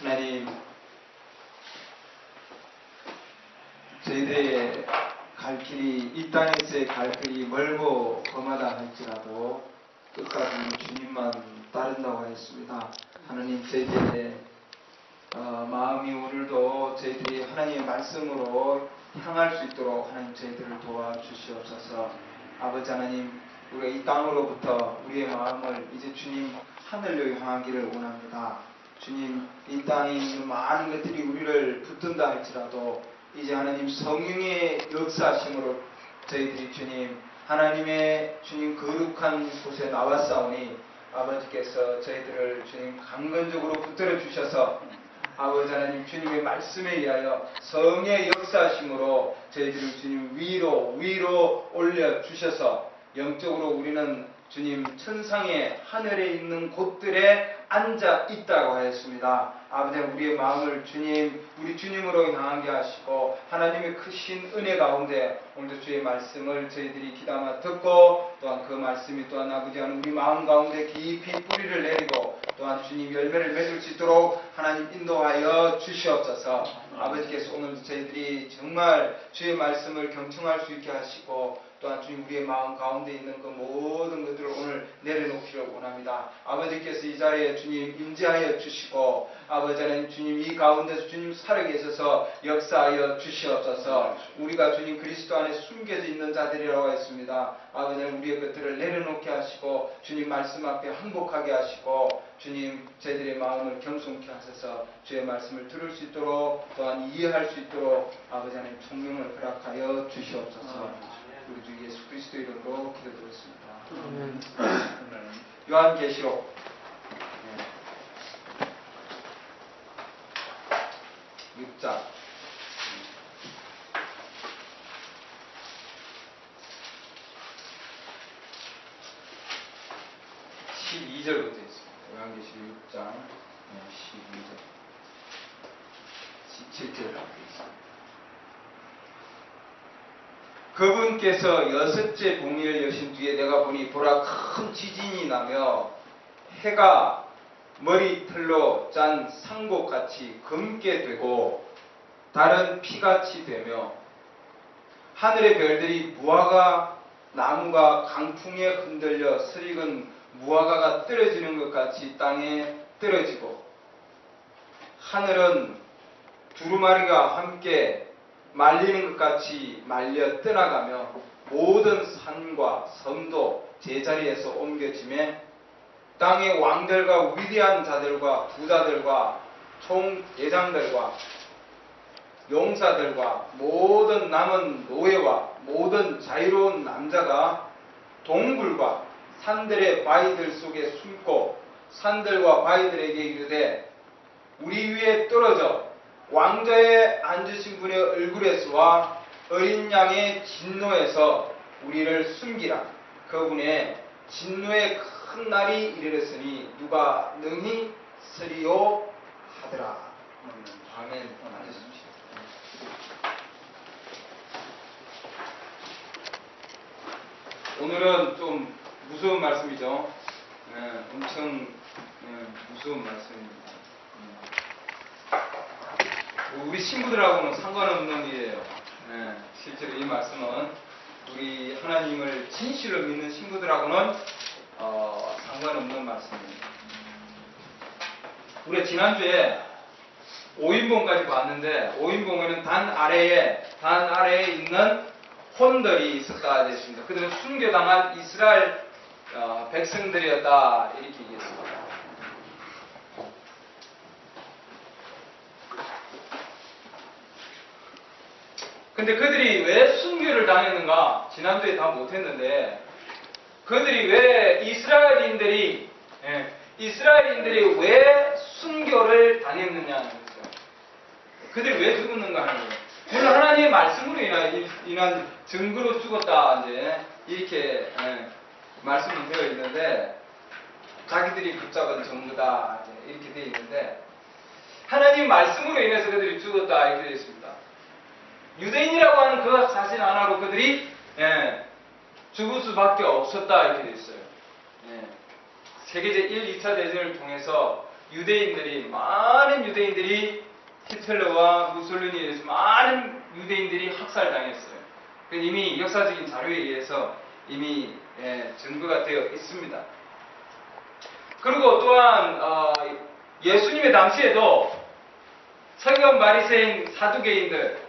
하나님, 저희들의 갈 길이, 이 땅에서의 갈 길이 멀고 험하다 할지라도 끝까지 주님만 따른다고 하였습니다. 하나님, 저희들의 마음이 오늘도 저희들이 하나님의 말씀으로 향할 수 있도록 하나님 저희들을 도와주시옵소서. 아버지 하나님, 우리가 이 땅으로부터 우리의 마음을 이제 주님 하늘로 향하기를 원합니다. 주님, 이 땅에 있는 많은 것들이 우리를 붙든다 할지라도 이제 하나님 성령의 역사하심으로 저희들이 주님 하나님의 주님 거룩한 곳에 나왔사오니 아버지께서 저희들을 주님 강건적으로 붙들어 주셔서 아버지 하나님 주님의 말씀에 의하여 성의 역사하심으로 저희들을 주님 위로 올려 주셔서 영적으로 우리는 주님 천상의 하늘에 있는 곳들에 앉아 있다고 하였습니다. 아버지, 우리의 마음을 주님, 우리 주님으로 향하게 하시고 하나님의 크신 은혜 가운데 오늘도 주의 말씀을 저희들이 귀담아 듣고 또한 그 말씀이 또한 아버지 하나님 우리 마음 가운데 깊이 뿌리를 내리고 또한 주님 열매를 맺을 수 있도록 하나님 인도하여 주시옵소서. 아버지께서 오늘도 저희들이 정말 주의 말씀을 경청할 수 있게 하시고 또한 주님 우리의 마음 가운데 있는 그 모든 것들을 오늘 내려놓기를 원합니다. 아버지께서 이 자리에 주님 임재하여 주시고 아버지 하나님 주님 이 가운데서 주님 살아계셔서 역사하여 주시옵소서. 우리가 주님 그리스도 안에 숨겨져 있는 자들이라고 했습니다. 아버지 하나님 우리의 것들을 내려놓게 하시고 주님 말씀 앞에 항복하게 하시고 주님 저희들의 마음을 겸손케 하셔서 주의 말씀을 들을 수 있도록 또한 이해할 수 있도록 아버지 하나님 총명을 허락하여 주시옵소서. 우리 주 예수 그리스도 이름으로 기도드렸습니다. 요한계시록 6장 12절부터 있습니다. 요한계시록 6장 12절 17절까지 있습니다. 그분께서 여섯째 봉인을 여신 뒤에 내가 보니 보라 큰 지진이 나며 해가 머리털로 짠 상복같이 검게 되고 달은 피같이 되며 하늘의 별들이 무화과 나무가 강풍에 흔들려 설익은 무화과가 떨어지는 것 같이 땅에 떨어지고 하늘은 두루마리가 함께 말리는 것 같이 말려 떠나가며 모든 산과 섬도 제자리에서 옮겨지매 땅의 왕들과 위대한 자들과 부자들과 총대장들과 용사들과 모든 남은 노예와 모든 자유로운 남자가 동굴과 산들의 바위들 속에 숨고 산들과 바위들에게 이르되 우리 위에 떨어져 왕좌에 앉으신 분의 얼굴에서와 어린 양의 진노에서 우리를 숨기라. 그분의 진노의 큰 날이 이르렀으니 누가 능히 서리요 하더라. 아멘. 앉으십시오. 오늘은 좀 무서운 말씀이죠. 엄청 무서운 말씀입니다. 우리 신부들하고는 상관없는 일이에요. 실제로 이 말씀은 우리 하나님을 진실로 믿는 신부들하고는 상관없는 말씀입니다. 우리가 지난주에 5인봉까지 봤는데 5인봉에는 단 아래에 있는 혼들이 있었다 했습니다. 그들은 순교당한 이스라엘 백성들이었다 이렇게 얘기했습니다. 근데 그들이 왜 순교를 당했는가? 지난주에 다 못했는데 그들이 왜 이스라엘인들이 왜 순교를 당했느냐는 거죠. 그들이 왜 죽었는가 하는 거예요. 물론 하나님의 말씀으로 인한 증거로 죽었다 이제 이렇게 말씀이 되어 있는데 자기들이 붙잡은 전부다 이렇게 되어 있는데 하나님 말씀으로 인해서 그들이 죽었다 이렇게 되어 있습니다. 유대인이라고 하는 그 사실 하나로 그들이 죽을 수밖에 없었다 이렇게 되어 있어요. 세계제 1, 2차 대전을 통해서 많은 유대인들이 히틀러와 무솔리니에 의해서 많은 유대인들이 학살당했어요. 이미 역사적인 자료에 의해서 이미 증거가 되어 있습니다. 그리고 또한 예수님의 당시에도 서기관 바리새인 사두개인들,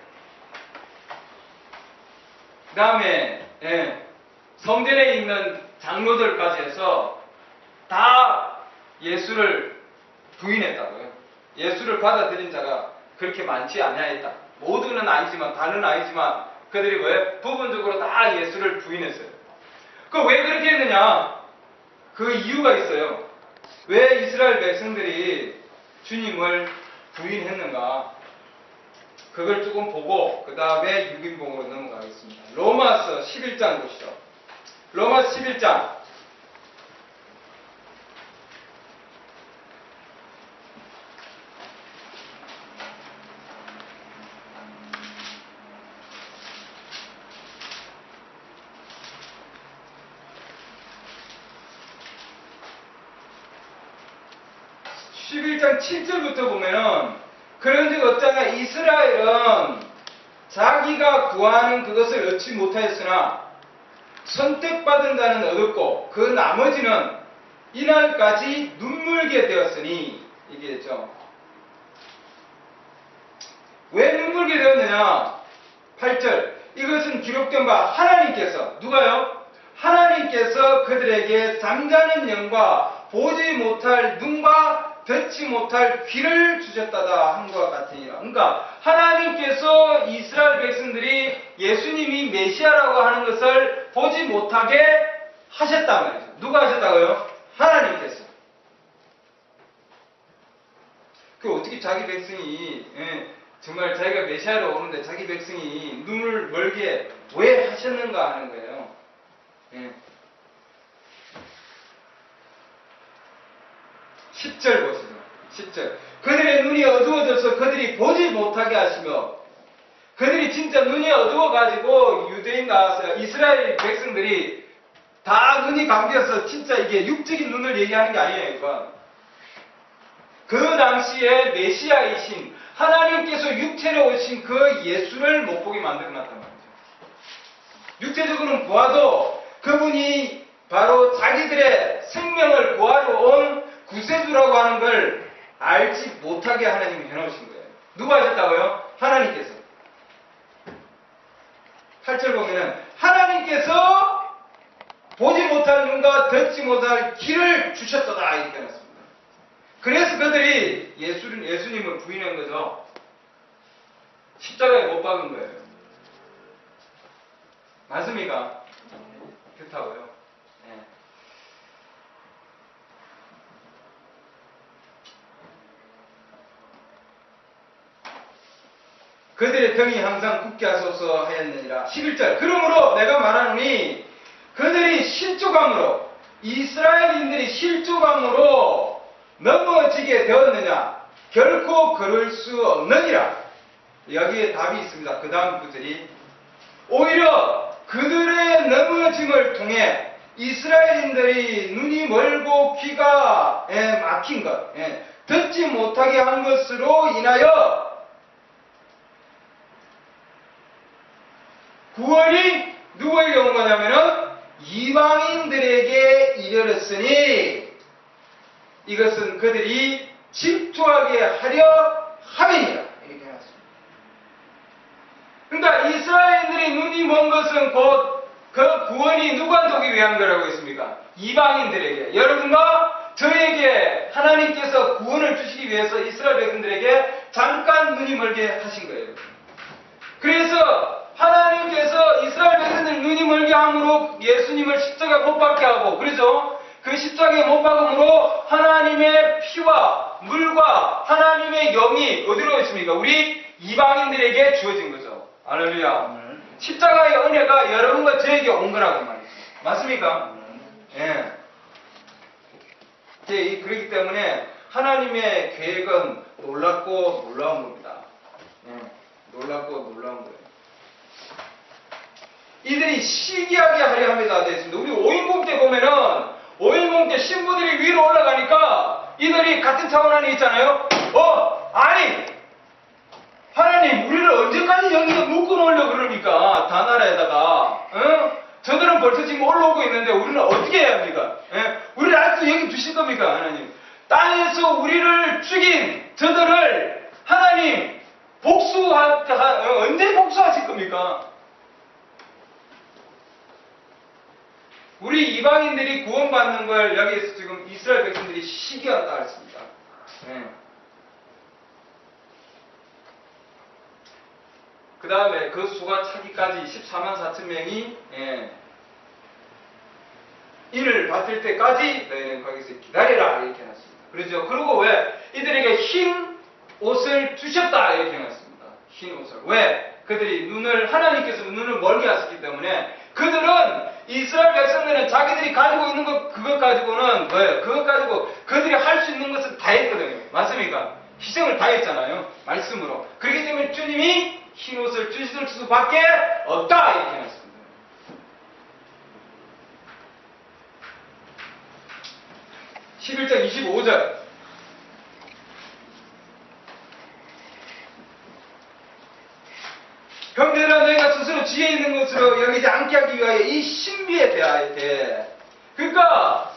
그 다음에 성전에 있는 장로들까지 해서 다 예수를 부인했다고요. 예수를 받아들인 자가 그렇게 많지 아니하였다. 모두는 아니지만, 다는 아니지만 그들이 왜 부분적으로 다 예수를 부인했어요. 그 왜 그렇게 했느냐? 그 이유가 있어요. 왜 이스라엘 백성들이 주님을 부인했는가? 그걸 조금 보고 그 다음에 6인봉으로 넘어가겠습니다. 로마서 11장 보시죠. 로마서 11장 11장 7절부터 보면은 그런즉 어쩌나 이스라엘은 자기가 구하는 그것을 얻지 못하였으나 선택받은 자는 얻었고 그 나머지는 이날까지 눈물게 되었으니 얘기했죠. 왜 눈물게 되었느냐? 8절 이것은 기록된 바 하나님께서 누가요? 하나님께서 그들에게 잠자는 영과 보지 못할 눈과 듣지 못할 귀를 주셨다다 한 것 같으니라. 그러니까 하나님께서 이스라엘 백성들이 예수님이 메시아라고 하는 것을 보지 못하게 하셨단 말이죠. 누가 하셨다고요? 하나님께서. 그 어떻게 자기 백성이 정말 자기가 메시아로 오는데 자기 백성이 눈을 멀게 왜 하셨는가 하는 거예요. 10절 보시죠. 10절. 그들의 눈이 어두워져서 그들이 보지 못하게 하시며, 그들이 진짜 눈이 어두워가지고 유대인 나와서 이스라엘 백성들이 다 눈이 감겨서 진짜 이게 육적인 눈을 얘기하는 게 아니에요, 이건. 그 당시에 메시아이신 하나님께서 육체로 오신 그 예수를 못 보게 만들어 놨단 말이죠. 육체적으로는 보아도 그분이 바로 자기들의 생명을 구하러 온 구세주라고 하는 걸 알지 못하게 하나님이 해놓으신 거예요. 누가 하셨다고요? 하나님께서. 8절 보면은 하나님께서 보지 못할 눈과 듣지 못할 귀를 주셨도다 이렇게 해놨습니다. 그래서 그들이 예수님을 부인한 거죠. 십자가에 못 박은 거예요. 맞습니까? 그렇다고요. 네. 그들의 등이 항상 굳게 하소서 하였느니라. 11절. 그러므로 내가 말하노니 그들이 실족함으로 이스라엘인들이 실족함으로 넘어지게 되었느냐? 결코 그럴 수 없느니라. 여기에 답이 있습니다. 그 다음 구절이 오히려 그들의 넘어짐을 통해 이스라엘인들이 눈이 멀고 귀가 막힌 것, 듣지 못하게 한 것으로 인하여 구원이 누구에게 온 거냐면은 이방인들에게 이르렀으니 이것은 그들이 집중하게 하려 함이니라. 이렇게 해놨습니다. 그러니까 이스라엘인들이 눈이 먼 것은 곧 그 구원이 누구한테 오기 위한 거라고 했습니까? 이방인들에게. 여러분과 저에게 하나님께서 구원을 주시기 위해서 이스라엘 백성들에게 잠깐 눈이 멀게 하신 거예요. 그래서 하나님께서 이스라엘 백성들 눈이 멀게 함으로 예수님을 십자가에 못 박게 하고, 그래서 그 십자가에 못 박음으로 하나님의 피와 물과 하나님의 영이 어디로 있습니까? 우리 이방인들에게 주어진 거죠. 할렐루야. 십자가의 은혜가 여러분과 저에게 온 거라고 말이죠. 맞습니까? 예. 그렇기 때문에 하나님의 계획은 놀랍고 놀라운 겁니다. 놀랍고 놀라운 거예요. 이들이 시기하게 하려 함이다 되어 있습니다. 우리 오인봉 때 보면은 오인봉 때 신부들이 위로 올라가니까 이들이 같은 차원 안에 있잖아요. 아니 하나님 우리를 언제까지 여기에 묶어놓으려고 그러니까 다나라에다가 저들은 벌써 지금 올라오고 있는데 우리는 어떻게 해야 합니까? 우리를 아직도 여기 두실 겁니까 하나님? 땅에서 우리를 죽인 저들을 하나님 언제 복수하실 겁니까? 우리 이방인들이 구원받는 걸 여기에서 지금 이스라엘 백성들이 시기한다 했습니다. 그 다음에 그 수가 차기까지 14만 4천 명이 이를 받을 때까지 너희는 거기서 기다리라 이렇게 해놨습니다. 그렇죠? 그리고 왜? 이들에게 흰 옷을 주셨다 이렇게 해놨습니다. 흰 옷을. 왜? 그들이 하나님께서 눈을 멀게 하셨기 때문에 그들은 이스라엘 백성들은 자기들이 가지고 있는 그것 가지고는 뭐예요? 그것 가지고 그들이 할 수 있는 것을 다 했거든요. 맞습니까? 희생을 다 했잖아요. 말씀으로. 그렇기 때문에 주님이 흰 옷을 주실 수밖에 없다 이렇게 해놨습니다. 11장 25절 형제들아 너희가 스스로 지혜 있는 것으로 여기지 않게 하기 위하여 이 신비에 대하여 그러니까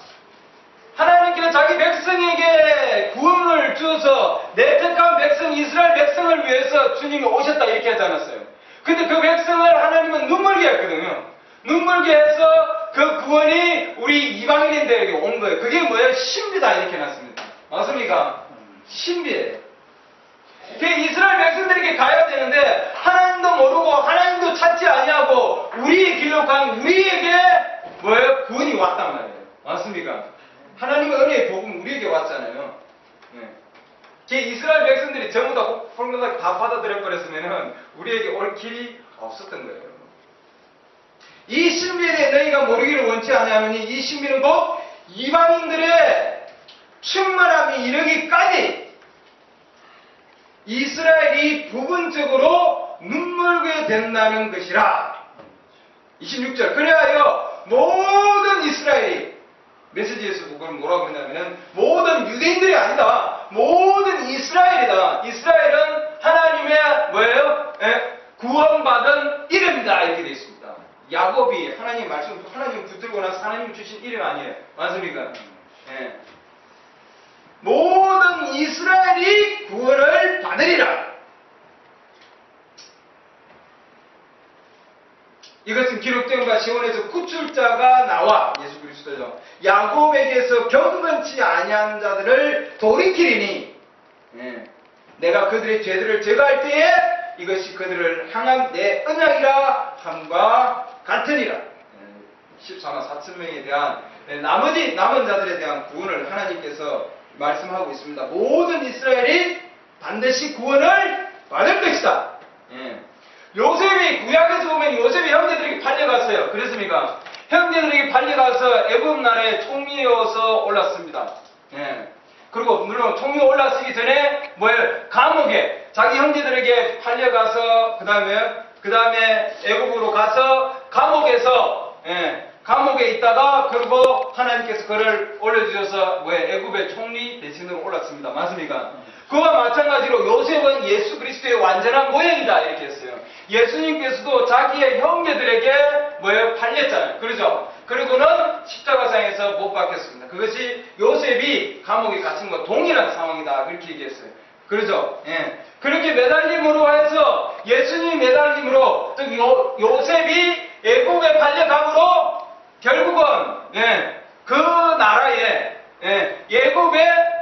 하나님께서 자기 백성에게 구원을 주어서 내 택한 백성 이스라엘 백성을 위해서 주님이 오셨다 이렇게 하지 않았어요. 근데 그 백성을 하나님은 눈멀게 했거든요. 눈멀게 해서 그 구원이 우리 이방인들에게 온 거예요. 그게 뭐예요? 신비다 이렇게 해놨습니다. 맞습니까? 신비예요. 이스라엘 백성들에게 가야 되는데 하나님도 모르고 하나님도 찾지 아니하고 우리의 길로 간 우리에게 뭐예요? 구원이 왔단 말이에요. 맞습니까? 하나님의 은혜의 복음 우리에게 왔잖아요. 이스라엘 백성들이 전부 다 홀로닥 다 받아들여 버렸으면은 우리에게 올 길이 없었던 거예요. 이 신비에 대해 너희가 모르기를 원치 아니하노니 이 신비는 곧 이방인들의 충만함이 이르기까지 이스라엘이 부분적으로 눈물게 된다는 것이라. 26절 그래하여 모든 이스라엘이 메시지에서 그걸 뭐라고 했냐면 모든 유대인들이 아니다. 모든 이스라엘이다. 이스라엘은 하나님의 뭐예요? 구원받은 이름이다 이렇게 되어 있습니다. 야곱이 하나님 말씀 하나님 붙들고 나서 하나님 주신 이름 아니에요. 맞습니까? 모든 이스라엘이 구원을 받으리라. 이것은 기록된과 시온에서 구출자가 나와 예수 그리스도죠. 야곱에게서 경건치 아니한 자들을 돌이키리니 내가 그들의 죄들을 제거할 때에 이것이 그들을 향한 내 언약이라 함과 같으리라. 14만 4천 명에 대한 나머지 남은 자들에 대한 구원을 하나님께서 말씀하고 있습니다. 모든 이스라엘이 반드시 구원을 받을 것이다. 요셉이 구약에서 보면 요셉이 형제들에게 팔려갔어요. 그랬습니까? 형제들에게 팔려가서 애굽 나라의 총리여서 올랐습니다. 그리고 물론 총리 올랐기 전에 뭐예요? 감옥에 자기 형제들에게 팔려가서 그 다음에 애굽으로 가서 감옥에 있다가 그리고 하나님께서 그를 올려주셔서 애굽의 총리 대신으로 올랐습니다. 맞습니까? 그와 마찬가지로 요셉은 예수 그리스도의 완전한 모형이다 이렇게 했어요. 예수님께서도 자기의 형제들에게 팔렸잖아요. 그렇죠? 그리고는 십자가상에서 못 박혔습니다. 그것이 요셉이 감옥에 갇힌 것과 동일한 상황이다 그렇게 얘기했어요. 그렇죠? 그렇게 매달림으로 해서 예수님 매달림으로 즉 요셉이 애국에 팔려감으로 결국은 그 나라에 애굽에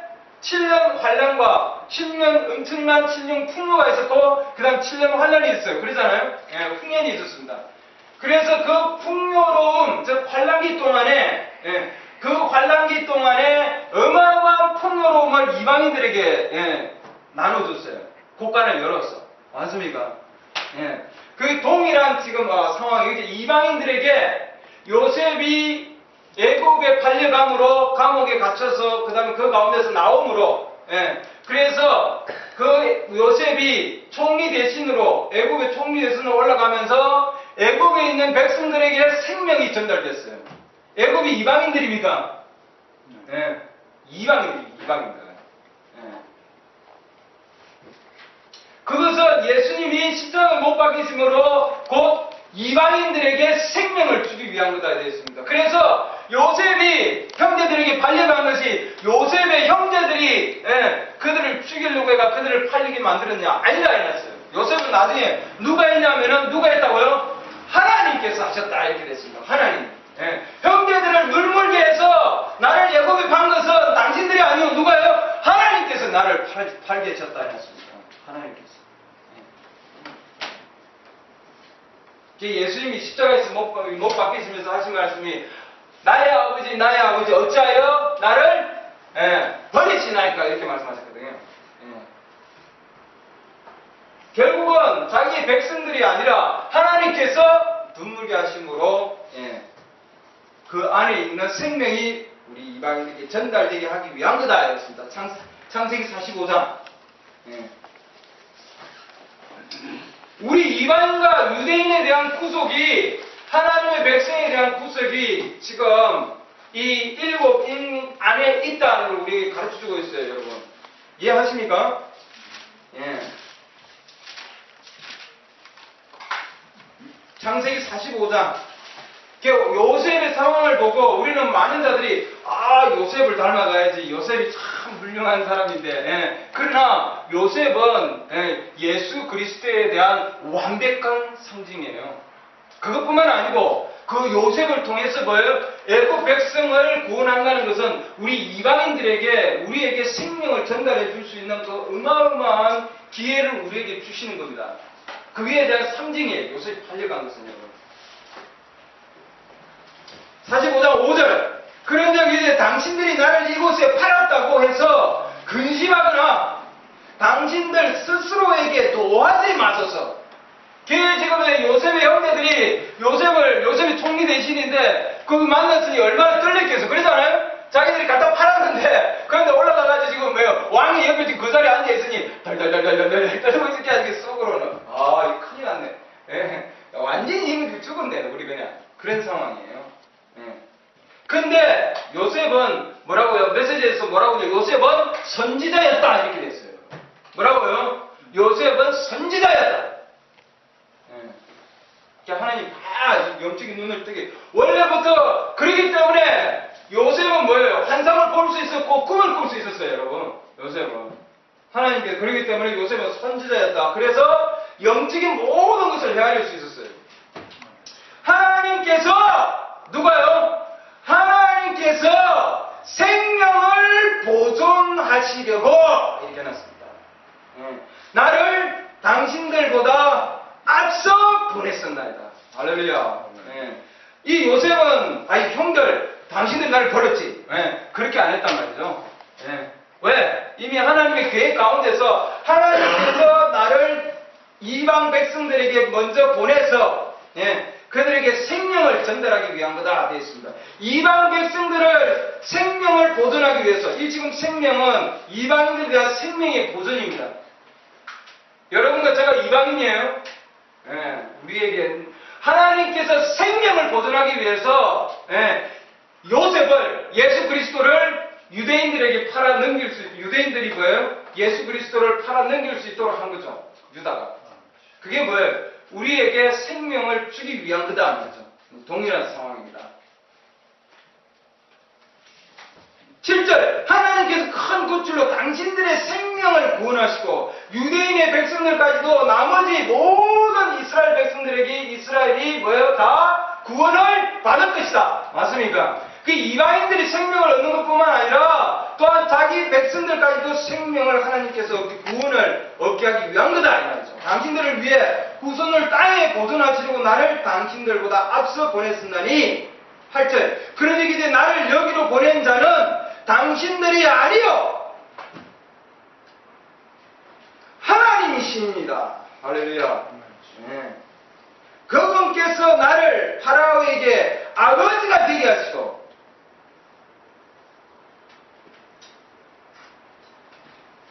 7년 환란과 10년 엄청난 7년 풍요가 있었고 그 다음 7년 환란이 있어요. 그러잖아요. 풍년이 있었습니다. 그래서 그 풍요로움 즉 환란기 동안에 그 환란기 동안에 어마어마한 풍요로움을 이방인들에게 나눠줬어요. 곳간을 열었어. 맞습니까? 그 동일한 지금 상황이 이방인들에게 요셉이 애굽에 팔려감으로 감옥에 갇혀서 그 다음에 그 가운데서 나옴으로 그래서 그 요셉이 총리 대신으로 애굽의 총리 대신으로 올라가면서 애굽에 있는 백성들에게 생명이 전달됐어요. 애굽이 이방인들입니까? 이방인들. 그것은 예수님이 십자가에 못 박히심으로 곧 이방인들에게 생명을 주기 위한 거다 되어 있습니다. 그래서 요셉이 형제들에게 팔려간 것이 요셉의 형제들이 그들을 죽이려고 해가 그들을 팔리게 만들었냐? 아니라 해놨어요. 요셉은 나중에 누가 했냐면은 누가 했다고요? 하나님께서 하셨다 이렇게 됐습니다. 하나님. 형제들을 물물게 해서 나를 애굽에 판 것은 당신들이 아니고 누가요? 하나님께서 나를 팔게 하셨다 했습니다. 하나님께서. 예수님이 십자가에서 못 박히시면서 하신 말씀이 나의 아버지 어찌하여 나를 버리시나이까 이렇게 말씀하셨거든요. 결국은 자기 백성들이 아니라 하나님께서 눈물게 하심으로 그 안에 있는 생명이 우리 이방인에게 전달되게 하기 위한 거다 이랬습니다. 창세기 45장. 우리 이방인과 유대인에 대한 구속이 하나님의 백성에 대한 구속이 지금 이 일곱 인 안에 있다는 걸 우리 가르쳐주고 있어요, 여러분. 이해하십니까? 창세기 45장. 요셉의 상황을 보고 우리는 많은 자들이 요셉을 닮아가야지. 요셉이 참 훌륭한 사람인데. 그러나 요셉은 예수 그리스도에 대한 완벽한 상징이에요. 그것뿐만 아니고 그 요셉을 통해서 뭐예요? 애굽 백성을 구원한다는 것은 우리 이방인들에게 우리에게 생명을 전달해 줄 수 있는 그 어마어마한 기회를 우리에게 주시는 겁니다. 그에 대한 상징이에요. 요셉이 팔려간 것은 여러분. 45장 5절. 그런즉 이제 당신들이 나를 이곳에 팔았다고 해서 근심하거나 당신들 스스로에게 노하지 마소서. 지금 요셉의 형제들이 요셉이 총리 대신인데 그거 만났으니 얼마나 떨렸겠어. 그러잖아요? 자기들이 갖다 팔았는데 그런데 올라가가지고 지금 뭐요? 왕이 옆에 지금 그 자리에 앉아있으니 덜덜덜덜덜 떨고 있을게 하는 게 속으로는 이거 큰일 났네. 완전히 힘이 죽었네 우리 그냥. 그런 상황이에요. 근데 요셉은 뭐라고요? 메시지에서 뭐라고요? 요셉은 선지자였다 이렇게 됐어요. 뭐라고요? 요셉은 선지자였다. 하나님 영적인 눈을 뜨게 원래부터 그러기 때문에 요셉은 뭐예요? 환상을 볼 수 있었고 꿈을 꿀 수 있었어요, 여러분. 요셉은 하나님께서 그러기 때문에 요셉은 선지자였다. 그래서 영적인 모든 것을 헤아릴 수 있었어요. 하나님께서 누가요? 하나님께서 생명을 보존하시려고 이렇게 해놨습니다. 나를 당신들보다 앞서 보냈었나이다. 할렐루야. 이 요셉은 형들 당신들 나를 버렸지. 그렇게 안 했단 말이죠. 왜? 이미 하나님의 계획 가운데서 하나님께서 나를 이방 백성들에게 먼저 보내서 그들에게 생명을 전달하기 위한 거다 되어 있습니다. 이방 백성들을 생명을 보존하기 위해서 이 지금 생명은 이방인들에 대한 생명의 보존입니다. 여러분과 제가 이방인이에요. 우리에게 하나님께서 생명을 보존하기 위해서 요셉을 예수 그리스도를 유대인들에게 팔아 넘길 수 유대인들이 뭐예요? 예수 그리스도를 팔아 넘길 수 있도록 한 거죠. 유다가. 그게 뭐예요? 우리에게 생명을 주기 위한 거다 말이죠. 동일한 상황입니다. 7절 하나님께서 큰 구출로 당신들의 생명을 구원하시고 유대인의 백성들까지도 나머지 모든 이스라엘 백성들에게 이스라엘이 뭐예요? 다 구원을 받을 것이다. 맞습니까? 그 이방인들이 생명을 얻는 것뿐만 아니라 또한 자기 백성들까지도 생명을 하나님께서 구원을 얻게 하기 위한 거다 이 말이죠. 당신들을 위해 후손을 땅에 보존하시려고 나를 당신들보다 앞서 보냈으나니 8절 그러니 이제 나를 여기로 보낸 자는 당신들이 아니요 하나님이십니다. 할렐루야. 그분께서 나를 파라오에게 아버지가 되게 하시고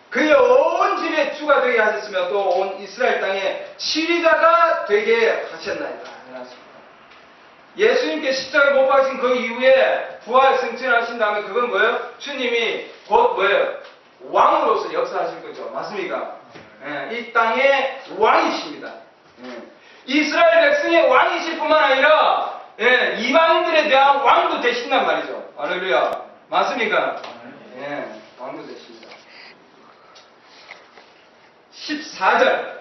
그의 온 집의 주가 되게 하셨으며 또 온 이스라엘 땅의 치리자가 되게 하셨나이다. 예수님께 십자가에 못 박으신 그 이후에 부활 승천하신 다음에 그건 뭐예요? 주님이 곧 뭐예요? 왕으로서 역사하실 거죠. 맞습니까? 예, 이 땅의 왕이십니다. 예. 이스라엘 백성의 왕이실 뿐만 아니라 예, 이방인들에 대한 왕도 되신단 말이죠. 할렐루야. 맞습니까? 예, 왕도 되십니다. 14절.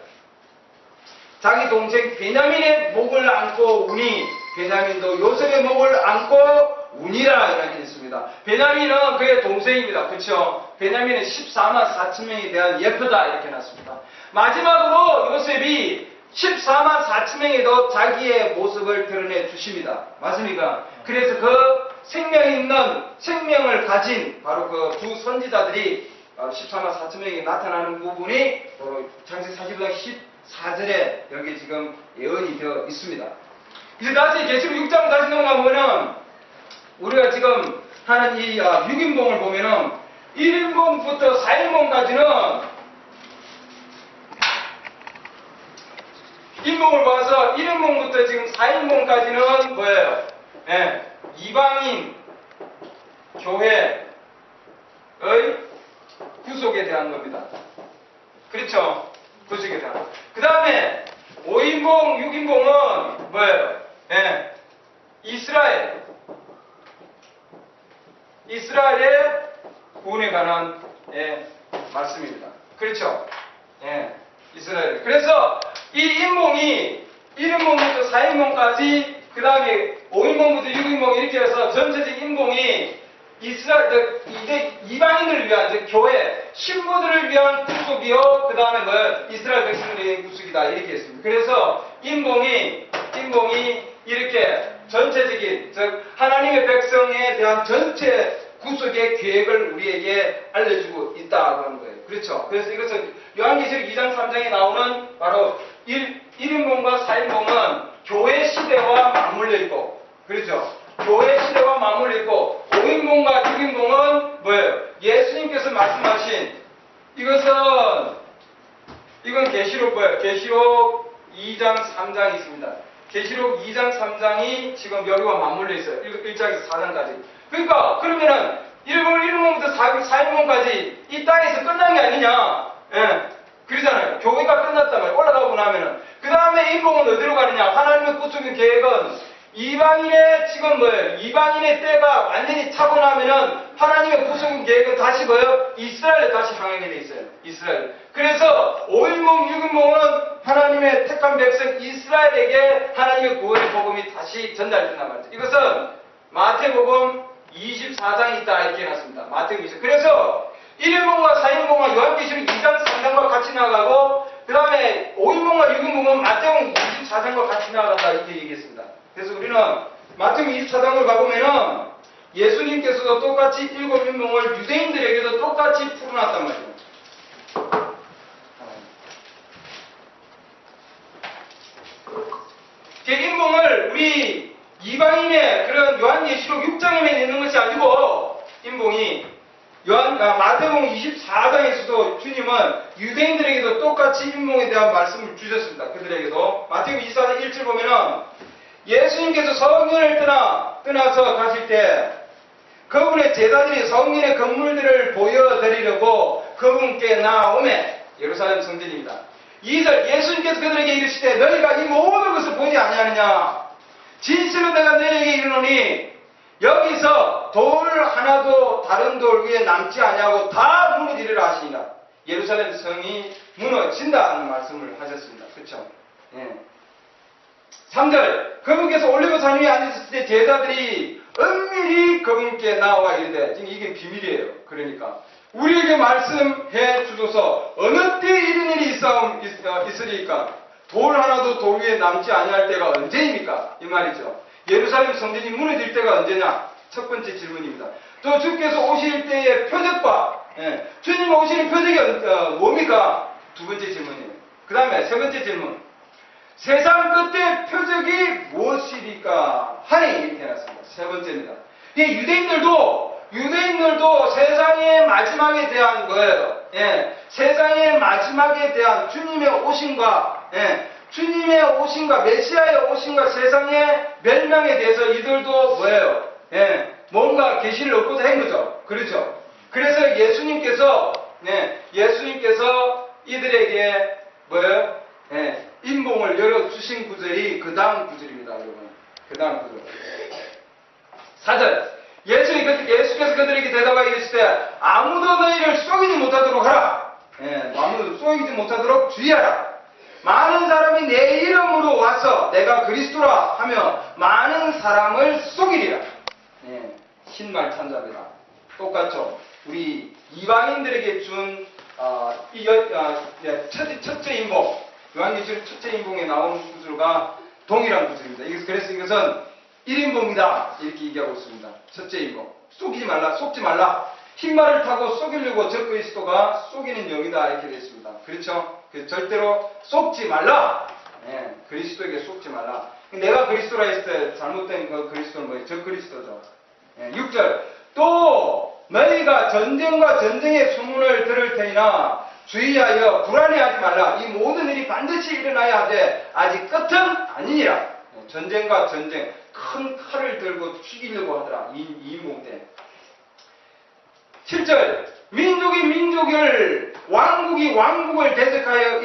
자기 동생 베냐민의 목을 안고 우니 베냐민도 요셉의 목을 안고 우니라 이렇게 했습니다. 베냐민은 그의 동생입니다. 그렇죠? 베냐민은 14만 4천 명에 대한 예표다 이렇게 해놨습니다. 마지막으로 요셉이 14만 4천 명에도 자기의 모습을 드러내 주십니다. 맞습니까? 그래서 그 생명 있는 생명을 가진 바로 그 두 선지자들이 14만 4천 명이 나타나는 부분이 창세기 45장 14절에 여기 지금 예언이 되어 있습니다. 이제 다시 계시록 6장 다시 넘어가 보면은 우리가 지금 하는 이 6인봉을 보면은 1인봉부터 4인봉까지는 인봉을 봐서 1인봉부터 지금 4인봉까지는 뭐예요? 예, 이방인 교회의 구속에 대한 겁니다. 그렇죠? 구속에 대한. 그 다음에 5인봉, 6인봉은 뭐예요? 예, 이스라엘의 구원에 관한 말씀입니다. 그렇죠? 예, 이스라엘. 그래서 이 인봉이 1인봉부터 4인봉까지 그 다음에 5인봉부터 6인봉 이렇게 해서 전체적 인봉이 이스라엘, 이방인을 위한, 교회, 신부들을 위한 구속이요, 그 다음에 이스라엘 백성들에 대한 구속이다, 이렇게 했습니다. 그래서 인봉이 이렇게 전체적인, 즉, 하나님의 백성에 대한 전체 구속의 계획을 우리에게 알려주고 있다고 하는 거예요. 그렇죠? 그래서 이것은 요한계시록 2장 3장에 나오는 바로 1인봉과 4인봉은 교회 시대와 맞물려 있고, 그렇죠? 교회 시대와 맞물려 있고, 5인봉과 6인봉은 뭐예요? 예수님께서 말씀하신 이건 계시록 뭐예요? 계시록 2장 3장이 있습니다. 계시록 2장 3장이 지금 여기와 맞물려 있어요. 1장에서 4장까지. 그러니까 그러면은 1인봉부터 4인봉까지 이 땅에서 끝난 게 아니냐? 예. 그러잖아요. 교회가 끝났단 말이에요. 올라가고 나면은. 그 다음에 인봉은 어디로 가느냐? 하나님의 구속의 계획은 이방인의 지금 뭐예요? 이방인의 때가 완전히 차고 나면은 하나님의 구속의 계획은 다시 뭐예요? 이스라엘에 다시 향하게 돼 있어요. 이스라엘. 그래서 5인봉, 6인봉은 하나님의 택한 백성 이스라엘에게 하나님의 구원의 복음이 다시 전달된단 말이죠. 이것은 마태복음 24장이 있다 이렇게 해놨습니다. 마태복음 24장. 그래서 1인봉과 4인봉과 요한계시록 2장 3장과 같이 나가고 그 다음에 5인봉과 6인봉은 마태복음 24장과 같이 나간다 이렇게 얘기했습니다. 그래서 우리는 마태복음 24장을 가보면은 예수님께서도 똑같이 7인봉을 유대인들에게도 똑같이 풀어놨단 말이에요. 인봉을 우리 이방인의 그런 요한계시록 6장에만 있는 것이 아니고 인봉이 마태복음 24장에서도 주님은 유대인들에게도 똑같이 인봉에 대한 말씀을 주셨습니다. 그들에게도 마태복음 24장 1절 보면은 예수님께서 성전을 떠나서 가실 때 그분의 제자들이 성전의 건물들을 보여드리려고 그분께 나오매 예루살렘 성전입니다. 2절 예수님께서 그들에게 이르시되 너희가 이 모든 것을 보지 아니하느냐 진실로 내가 너희에게 이르노니 여기서 돌 하나도 다른 돌 위에 남지 아니하고 다 무너지리라 하시니라. 예루살렘 성이 무너진다는 말씀을 하셨습니다. 그렇죠? 예. 3절 그분께서 올리브산 위에 앉으셨을 때 제자들이 은밀히 그분께 나와 이르되 지금 이게 비밀이에요. 그러니까 우리에게 말씀해 주소서 어느 때 이런 일이 있으리까 돌 하나도 돌 위에 남지 아니할 때가 언제입니까? 이 말이죠. 예루살렘 성전이 무너질 때가 언제냐? 첫 번째 질문입니다. 또 주께서 오실 때의 표적과 주님 오시는 표적이 뭡니까? 두 번째 질문이에요. 그 다음에 세 번째 질문 세상 끝의 표적이 무엇이리까 하니 이렇게 해놨습니다. 세 번째입니다. 유대인들도 세상의 마지막에 대한 거예요. 세상의 마지막에 대한 주님의 오심과 주님의 오심과 메시아의 오심과 세상의 멸망에 대해서 이들도 뭐예요? 예, 뭔가 계시를 얻고자 한 거죠. 그렇죠? 그래서 예수님께서 이들에게 뭐예요? 예, 인봉을 열어주신 구절이 그 다음 구절입니다, 여러분. 그 다음 구절. 4절. 예수께서 그들에게 대답하여 이르시되 아무도 너희를 속이지 못하도록 하라. 예, 아무도 속이지 못하도록 주의하라. 많은 사람이 내 이름으로 와서 내가 그리스도라 하며 많은 사람을 속이리라. 예, 신말 찬자입니다. 똑같죠. 우리 이방인들에게 준 첫째 인봉, 요한계시록 첫째 인봉에 나오는 구절과 동일한 구절입니다. 그래서 이것은 1인봉이다 이렇게 얘기하고 있습니다. 첫째 인봉. 속이지 말라, 속지 말라. 흰말을 타고 속이려고 저 그리스도가 속이는 영이다 이렇게 되어 있습니다. 그렇죠? 절대로 속지 말라. 예, 그리스도에게 속지 말라. 내가 그리스도라 했을 때 잘못된 그 그리스도는 뭐예요? 저 그리스도죠. 예, 6절. 또 너희가 전쟁과 전쟁의 소문을 들을 테니나 주의하여 불안해하지 말라. 이 모든 일이 반드시 일어나야 하되 아직 끝은 아니니라. 전쟁과 전쟁, 큰 칼을 들고 죽이려고 하더라. 이 인봉 때. 7절. 민족이 민족을, 왕국이 왕국을 대적하여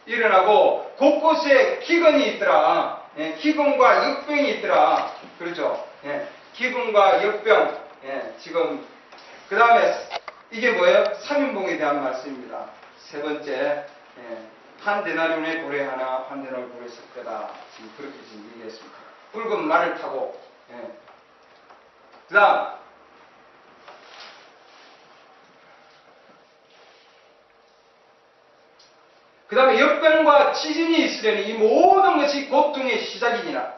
일어나고 곳곳에 기근이 있더라. 예, 기근과 역병이 있더라. 그렇죠? 예, 기근과 역병. 예, 지금 그 다음에 이게 뭐예요? 3인봉에 대한 말씀입니다. 세 번째. 예, 한 데나리온의 고래 하나, 한 데나리온 고래 석 개다. 지금 그렇게 지금 얘기했습니다. 붉은 말을 타고. 예. 그 다음. 그 다음에 역병과 지진이 있으려니 이 모든 것이 고통의 시작이니라.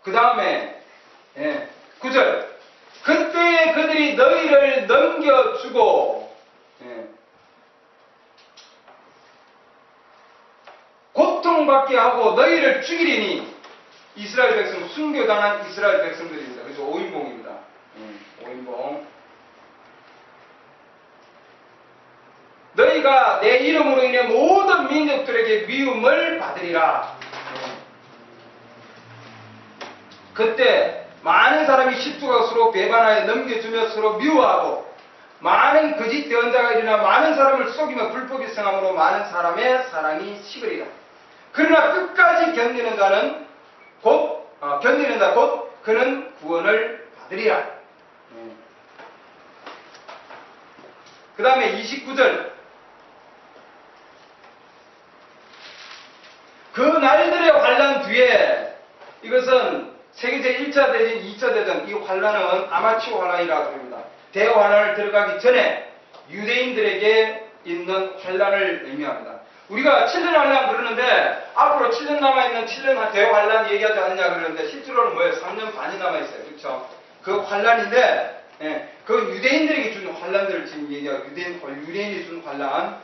그 다음에 9절. 그때에 그들이 너희를 넘겨주고 고통받게 하고 너희를 죽이리니 이스라엘 백성, 순교당한 이스라엘 백성들입니다. 그래서 5인봉입니다. 5인봉. 너희가 내 이름으로 인해 모든 민족들에게 미움을 받으리라. 그때 많은 사람이 십주가 서로 배반하여 넘겨주며 서로 미워하고 많은 거짓 대언자가 일어나 많은 사람을 속이며 불법이 성함으로 많은 사람의 사랑이 식으리라. 그러나 끝까지 견디는 자는 곧 그는 구원을 받으리라. 그 다음에 29절. 그 날들의 환란 뒤에, 이것은 세계제 1차 대전, 2차 대전, 이 환란은 아마추어 환란이라고 합니다. 대환란을 들어가기 전에 유대인들에게 있는 환란을 의미합니다. 우리가 7년 환란 그러는데 앞으로 7년 남아있는 7년 대환란 얘기하지 않느냐 그러는데 실제로는 뭐예요? 3년 반이 남아있어요. 그렇죠? 그 환란인데 그 유대인들에게 준 환란들을 지금 얘기하고 유대인이 준 환란.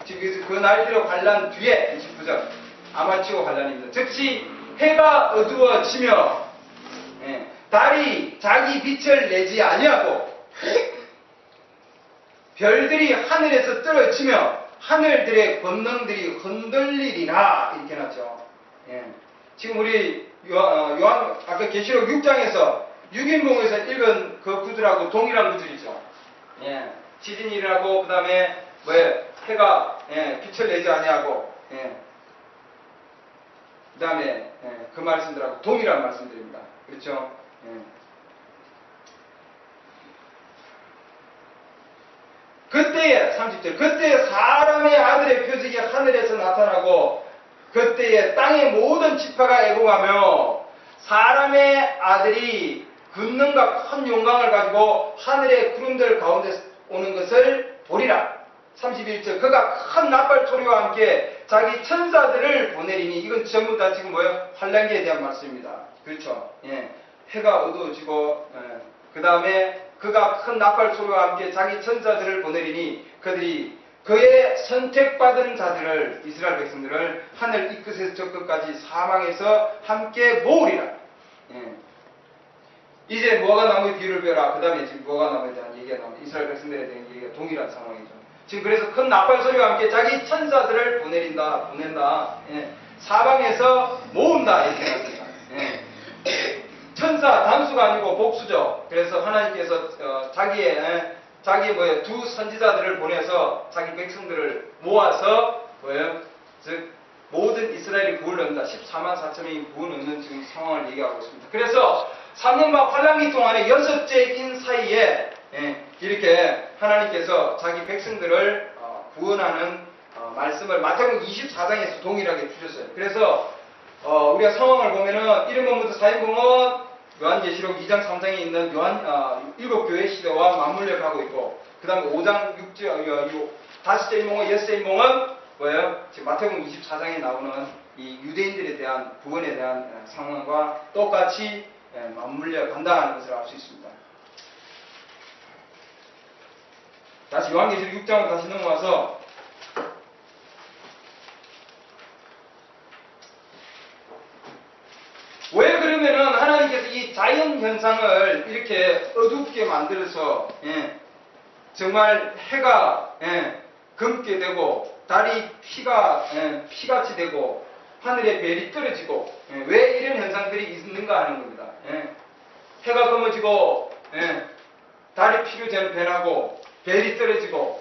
지금 그 날들의 환란 뒤에 29절 아마추어 환란입니다. 즉시 해가 어두워지며 달이 자기 빛을 내지 아니하고 별들이 하늘에서 떨어지며 하늘들의 권능들이 흔들리리라 이렇게 해놨죠. 지금 우리 요한 아까 계시록 6장에서 6인봉에서 읽은 그 구절하고 동일한 구절이죠. 지진이 일어나고 그 다음에 해가 빛을 내지 아니하고 그 다음에 그 말씀들하고 동일한 말씀들입니다. 그렇죠? 그때에 30절 그때에 사람의 아들의 표적이 하늘에서 나타나고 그때에 땅의 모든 지파가 애곡하며 사람의 아들이 권능과 큰 영광을 가지고 하늘의 구름들 가운데 오는 것을 보리라. 31절 그가 큰 나팔 소리와 함께 자기 천사들을 보내리니 이건 전부 다 지금 뭐예요? 환란기에 대한 말씀입니다. 그렇죠? 해가 어두워지고 그 다음에 그가 큰 나팔 소리와 함께 자기 천사들을 보내리니 그들이 그의 선택받은 자들을 이스라엘 백성들을 하늘 이 끝에서 저 끝까지 사망해서 함께 모으리라. 이제 뭐가 나무의 비유를 배우라. 그 다음에 지금 뭐가 나무에 대한 얘기가 나옵니다. 이스라엘 백성들에 대한 얘기가 동일한 상황이죠. 지금 그래서 큰 나팔 소리와 함께 자기 천사들을 보낸다. 예. 사방에서 모은다 이렇게 합니다. 예. 천사 단수가 아니고 복수죠. 그래서 하나님께서 자기의 두 선지자들을 보내서 자기 백성들을 모아서 즉 모든 이스라엘이 구원을 얻는다. 14만 4천명이 구원을 얻는 지금 상황을 얘기하고 있습니다. 그래서 3년과 8년기 동안의 6째인 사이에 이렇게 하나님께서 자기 백성들을 구원하는 말씀을 마태복음 24장에서 동일하게 주셨어요. 그래서 우리가 상황을 보면은 1인본부터 4인봉은 요한계시록 2장 3장에 있는 일곱 교회 시대와 맞물려 가고 있고, 그 다음에 5장 6절 5째 인봉과 6째 인봉은 뭐예요? 지금 마태복음 24장에 나오는 이 유대인들에 대한 구원에 대한 상황과 똑같이 맞물려 간다는 것을 알 수 있습니다. 다시 요한계시록 6장으로 다시 넘어와서 왜 그러면은 하나님께서 이 자연 현상을 이렇게 어둡게 만들어서 정말 해가 검게 되고 달이 피같이 되고 하늘에 별이 떨어지고 왜 이런 현상들이 있는가 하는 겁니다. 해가 검어지고 달이 피로 변하고 별이 떨어지고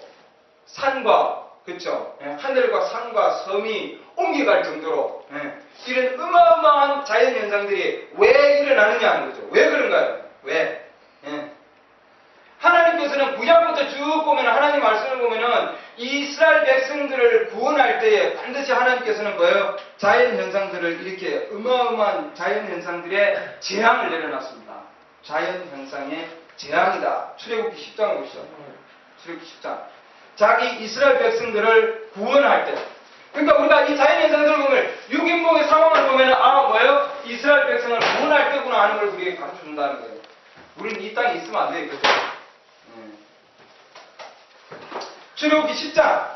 산과 그쵸 하늘과 산과 섬이 옮겨갈 정도로 이런 어마어마한 자연 현상들이 왜 일어나느냐 하는 거죠. 왜 그런가요? 왜? 하나님께서는 구약부터 쭉 보면 하나님 말씀을 보면은 이스라엘 백성들을 구원할 때에 반드시 하나님께서는 뭐예요? 자연 현상들을 이렇게 어마어마한 자연 현상들의 재앙을 내려놨습니다. 자연 현상의 재앙이다. 출애굽기 10장을 보시죠. 출애굽기 10장. 자기 이스라엘 백성들을 구원할 때. 그러니까 우리가 이 자연 현상들을 보면 6인봉의 상황을 보면은 뭐예요? 이스라엘 백성을 구원할 때구나 하는 걸 우리에게 가르쳐 준다는 거예요. 우리는 이 땅에 있으면 안 돼요. 그죠? 출애굽기 10장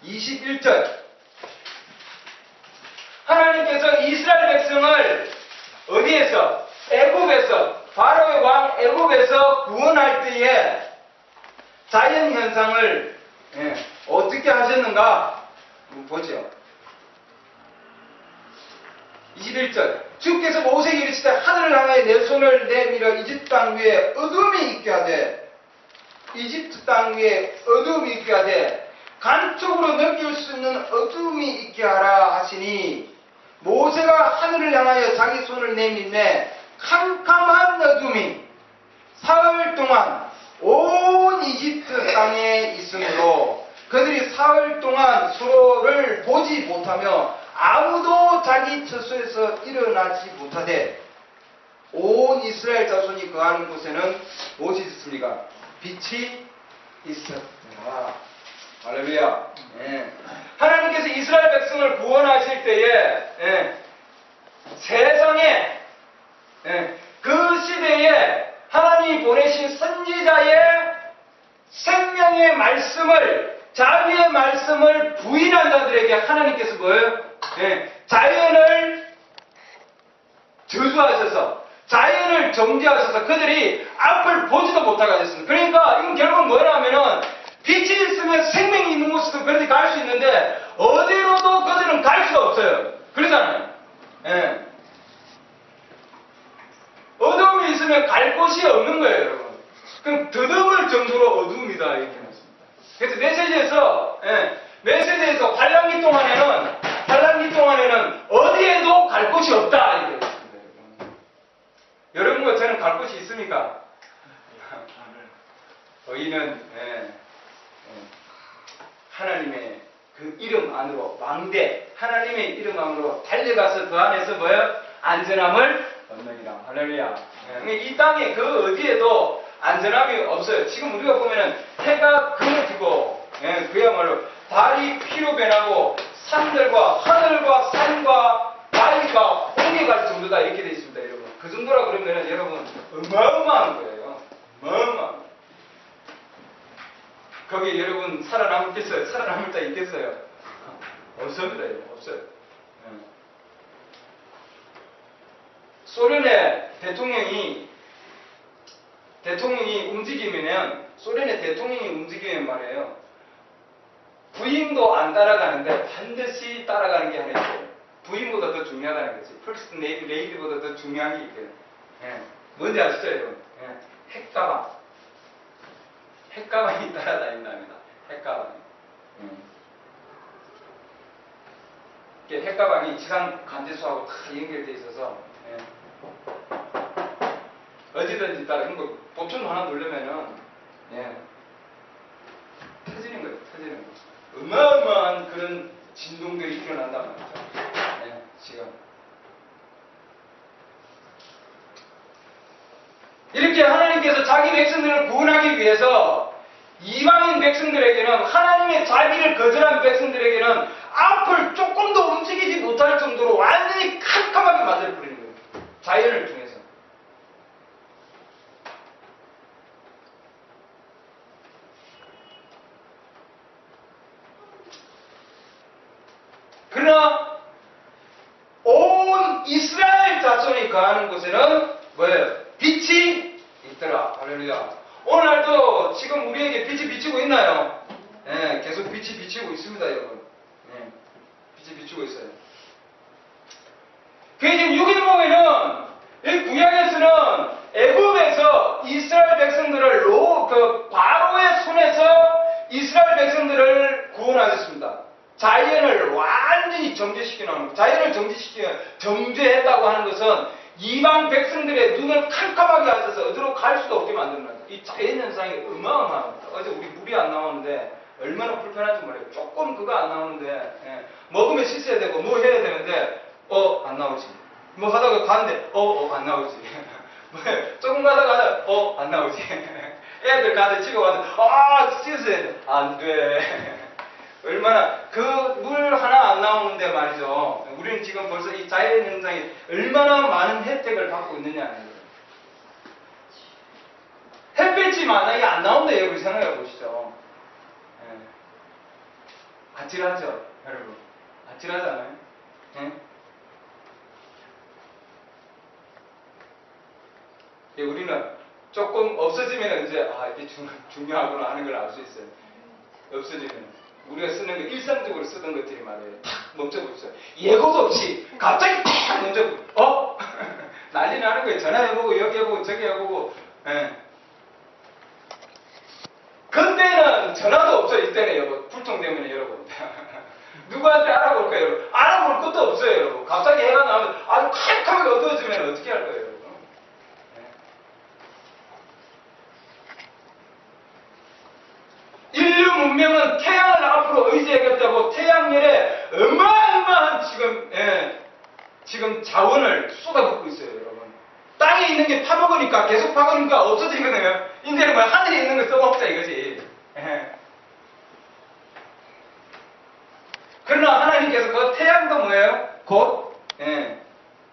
21절 하나님께서 이스라엘 백성을 어디에서? 애굽에서 바로의 왕 애굽에서 구원할 때에 자연 현상을 어떻게 하셨는가? 보죠. 21절 주께서 모세에게 이르시되 하늘을 향하여 내 손을 내밀어 이집트 땅 위에 어둠이 있게 하되 이집트 땅 위에 어둠이 있게 하되 간쪽으로 느낄 수 있는 어둠이 있게 하라 하시니 모세가 하늘을 향하여 자기 손을 내밀매 캄캄한 어둠이 사흘 동안 온 이집트 땅에 있으므로 그들이 사흘 동안 서로를 보지 못하며 아무도 자기 처소에서 일어나지 못하되 온 이스라엘 자손이 거하는 곳에는 무엇이 있었습니까? 빛이 있었더라. 할렐루야. 하나님께서 이스라엘 백성을 구원하실 때에 세상에 그 시대에 하나님이 보내신 선지자의 생명의 말씀을 자비의 말씀을 부인한 자들에게 하나님께서 뭐예요? 자연을 저주하셔서 자연을 정죄하셔서 그들이 앞을 보지도 못하게 하셨습니다. 그러니까 이건 결국 뭐냐면은 빛이 있으면 생명이 있는 곳에도 그들이 갈 수 있는데 어디로도 그들은 갈 수가 없어요. 그러잖아요. 어둠이 있으면 갈 곳이 없는 거예요, 여러분. 그럼 더듬을 정도로 어둠이다 이렇게 했습니다. 그래서 메시지에서 환란기 동안에는 어디에도 갈 곳이 없다 이렇게 했습니다. 여러분과 저는 갈 곳이 있습니까? 저희는 하나님의 그 이름 안으로 망대 하나님의 이름 안으로 달려가서 그 안에서 뭐예요? 안전함을 얻느니라. 할렐루야. 이 땅에 그 어디에도 안전함이 없어요. 지금 우리가 보면은 해가 그물지고 그야말로 달이 피로 변하고 산들과 하늘과 산과 바위가 홍해갈 정도다 이렇게 되어 있습니다, 여러분. 그 정도라 그러면은 여러분 어마어마한 거예요. 어마어마한. 거기 여러분 살아남겠어요? 살아남을 자 있겠어요? 없습니다, 여러분. 없어요. 소련의 대통령이 움직이면은 소련의 대통령이 움직이면 말이에요. 부임도 안 따라가는데 반드시 따라가는 게 하나 있어요. 부임보다 더 중요하다는 거지. 퍼스트 레이디보다 더 중요한 게 있거든. 예. 뭔지 아시죠, 여러분? 예. 핵가방. 핵가방이 따라다닌답니다. 핵가방이. 이게 핵가방이 지상 관제소하고 다 연결되어 있어서 어디든지 따라 거 버튼 하나 누르면은 터지는 거예요. 터지는 거. 어마어마한 그런 진동들이 일어난단 말이죠. 지금 이렇게 하나님께서 자기 백성들을 구원하기 위해서 이방인 백성들에게는 하나님의 자비를 거절한 백성들에게는 앞을 조금 더 움직이지 못할 정도로 완전히 캄캄하게 만들어 버리는 거예요. 자연을 통해서. 그러나 온 이스라엘 자손이 거하는 곳에는 뭐예요? 빛이 있더라. 할렐루야. 오늘날도 지금 우리에게 빛이 비치고 있나요? 네, 계속 빛이 비치고 있습니다, 여러분. 네, 빛이 비치고 있어요. 그 지금 6일봉에는 이 구약에서는 애굽에서 이스라엘 백성들을 바로의 손에서 이스라엘 백성들을 구원하셨습니다. 자연을 완전히 정죄시켜 놓은 자연을 정죄했다고 하는 것은 이방 백성들의 눈을 캄캄하게 하셔서 어디로 갈 수도 없게 만듭니다. 이 자연 현상이 어마어마합니다. 어제 우리 물이 안 나오는데 얼마나 불편한지 몰라요. 조금 그거 안 나오는데 먹으면 씻어야 되고 뭐 해야 되는데 안 나오지. 뭐 하다가 가는데 안 나오지. 조금 가다가 안 나오지. 애들 가서 집에 와서 씻어야 돼. 안 돼. 얼마나 그 물 하나 안 나오는데 말이죠. 우리는 지금 벌써 이 자연 현상이 얼마나 많은 혜택을 받고 있느냐는 거예요. 햇빛이 만약에 안 나온다 여러분 생각해 보시죠. 아찔하죠, 여러분. 아찔하잖아요. 우리는 조금 없어지면 이제 이게 중요하구나 하는 걸 알 수 있어요. 없어지면. 우리가 쓰는 거, 일상적으로 쓰던 것들이 말이에요. 탁 멈춰보세요. 예고도 없이 갑자기 탁 멈춰보고, 난리 나는 거예요. 전화해보고, 여기 해보고, 저기 해보고, 그때는 전화도 없어요. 이때는 여러분. 불통 때문에 여러분. 누구한테 알아볼까요, 여러분? 알아볼 것도 없어요, 여러분. 갑자기 해가 나오면 아주 캄캄하게 어두워지면 어떻게 할 거예요, 여러분? 인류 문명은 태양을 앞으로 의지하겠다고 태양열에 어마어마한 지금 자원을 쏟아붓고 있어요, 여러분. 땅에 있는 게 파먹으니까 계속 파먹으니까 없어지거든요. 이제는 뭐 하늘에 있는 거 써먹자 이거지. 그러나 하나님께서 그 태양도 뭐예요? 곧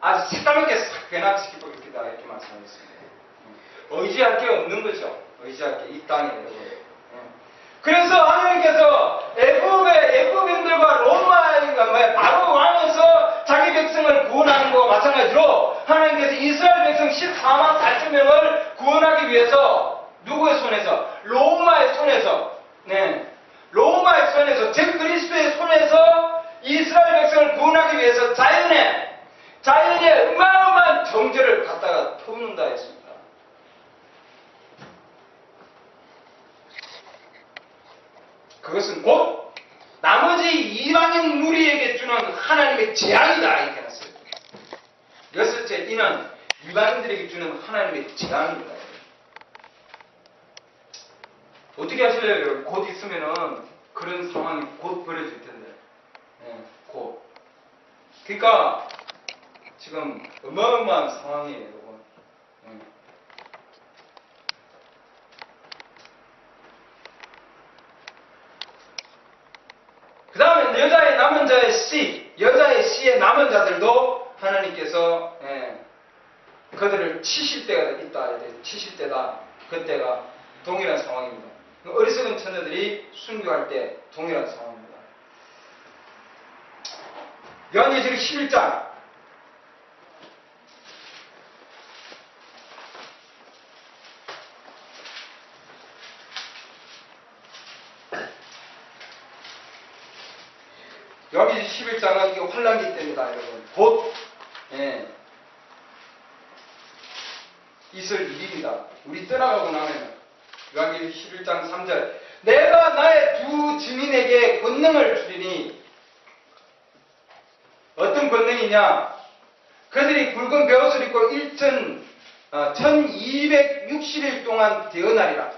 아주 색깔나게 싹 변화시키겠다 이렇게 말씀하셨습니다. 의지할 게 없는 거죠. 의지할 게 이 땅에 여러분. 그래서 하나님께서 애굽인들과 바로 왕에서 자기 백성을 구원하는 것과 마찬가지로 하나님께서 이스라엘 백성 14만 4천 명을 구원하기 위해서 누구의 손에서? 로마의 손에서 로마의 손에서 즉 그리스도의 손에서 이스라엘 백성을 구원하기 위해서 자연의 어마어마한 정죄를 갖다가 품는다 했습니다. 그것은 곧 나머지 이방인 무리에게 주는 하나님의 재앙이다 이렇게 했어요. 여섯째, 이는 이방인들에게 주는 하나님의 재앙입니다. 어떻게 하실래요, 여러분? 곧 있으면은 그런 상황이 곧 벌어질 텐데, 곧. 그러니까 지금 어마어마한 상황이에요, 여러분. 그 다음에 여자의 남은 자의 씨, 여자의 씨의 남은 자들도 하나님께서 그들을 치실 때가 있다. 치실 때다. 그때가 동일한 상황입니다. 어리석은 처녀들이 순교할 때 동일한 상황입니다. 요한계시록 11장 여기 11장은 이거 환란기 때입니다, 여러분. 곧 있을 일입니다. 우리 떠나가고 나면 요한계시록 11장 3절 내가 나의 두 증인에게 권능을 주리니 어떤 권능이냐? 그들이 굵은 베옷을 입고 1260일 동안 대언하리라.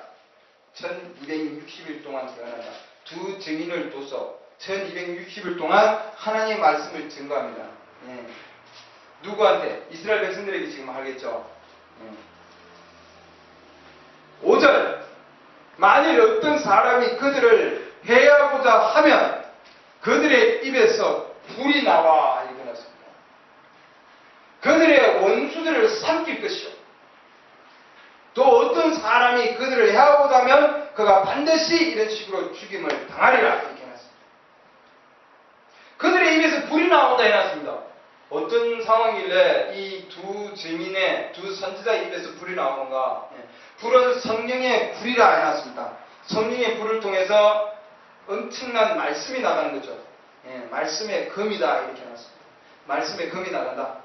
1260일 동안 대언한다. 두 증인을 둬서 1260일 동안 하나님의 말씀을 증거합니다. 누구한테? 이스라엘 백성들에게 지금 하겠죠. 5절 만일 어떤 사람이 그들을 해하고자 하면 그들의 입에서 불이 나와 이렇게 나왔습니다. 그들의 원수들을 삼킬 것이요. 또 어떤 사람이 그들을 해하고자 하면 그가 반드시 이런 식으로 죽임을 당하리라 이렇게 해놨습니다. 그들의 입에서 불이 나온다 해놨습니다. 어떤 상황이길래 이 두 증인의 두 선지자의 입에서 불이 나오는가? 불은 성령의 불이라 해놨습니다. 성령의 불을 통해서 엄청난 말씀이 나가는 거죠. 말씀의 검이다 이렇게 해놨습니다. 말씀의 검이 나간다.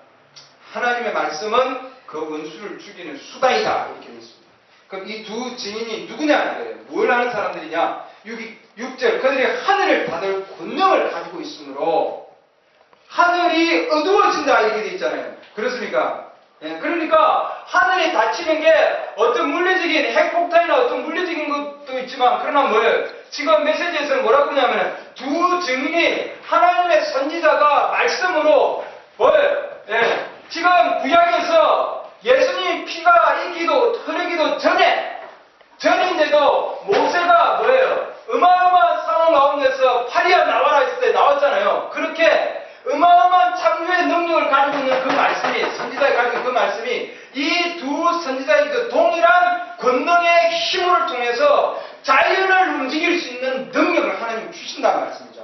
하나님의 말씀은 그 원수를 죽이는 수단이다 이렇게 되어 있습니다. 그럼 이 두 증인이 누구냐는 거예요. 뭘 하는 사람들이냐? 6절 그들이 하늘을 닫을 권능을 가지고 있으므로 하늘이 어두워진다 이렇게 되어 있잖아요. 그렇습니까? 그러니까 하늘이 닫히는 게 어떤 물리적인 핵폭탄이나 어떤 물리적인 것도 있지만 그러나 뭐예요? 지금 메시지에서는 뭐라고 하냐면 두 증인이 하나님의 선지자가 말씀으로 뭐예요? 지금 구약에서 예수님 피가 흐르기도 전인데도 모세가 뭐예요? 어마어마한 상황 가운데서 파리야 나와라 했을 때 나왔잖아요. 그렇게 어마어마한 창조의 능력을 가지고 있는 그 말씀이 선지자가 가지고 있는 그 말씀이 이 두 선지자에게도 동일한 권능의 힘을 통해서 자연을 움직일 수 있는 능력을 하나님 주신다는 말씀이죠.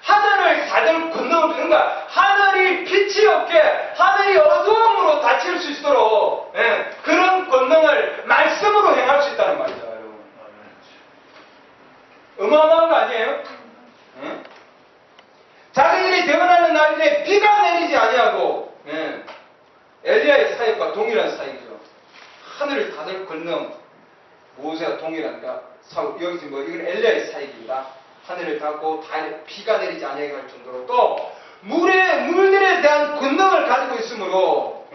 하늘을 닫을 권능을 그러니까 하늘이 빛이 없게 하늘이 어두움으로 닫힐 수 있도록 그런 권능을 말씀으로 행할 수 있다는 말이죠, 여러분. 어마어마한 거 아니에요? 자기들이 대언하는 날에 비가 내리지 아니하고 엘리야의 사역과 동일한 사역이죠. 하늘을 닫을 권능 모세와 동일한가? 여기 지금 이건 엘리야의 사역입니다. 하늘을 닫고 비가 내리지 아니하게 할 정도로 또 물들에 대한 권능을 가지고 있으므로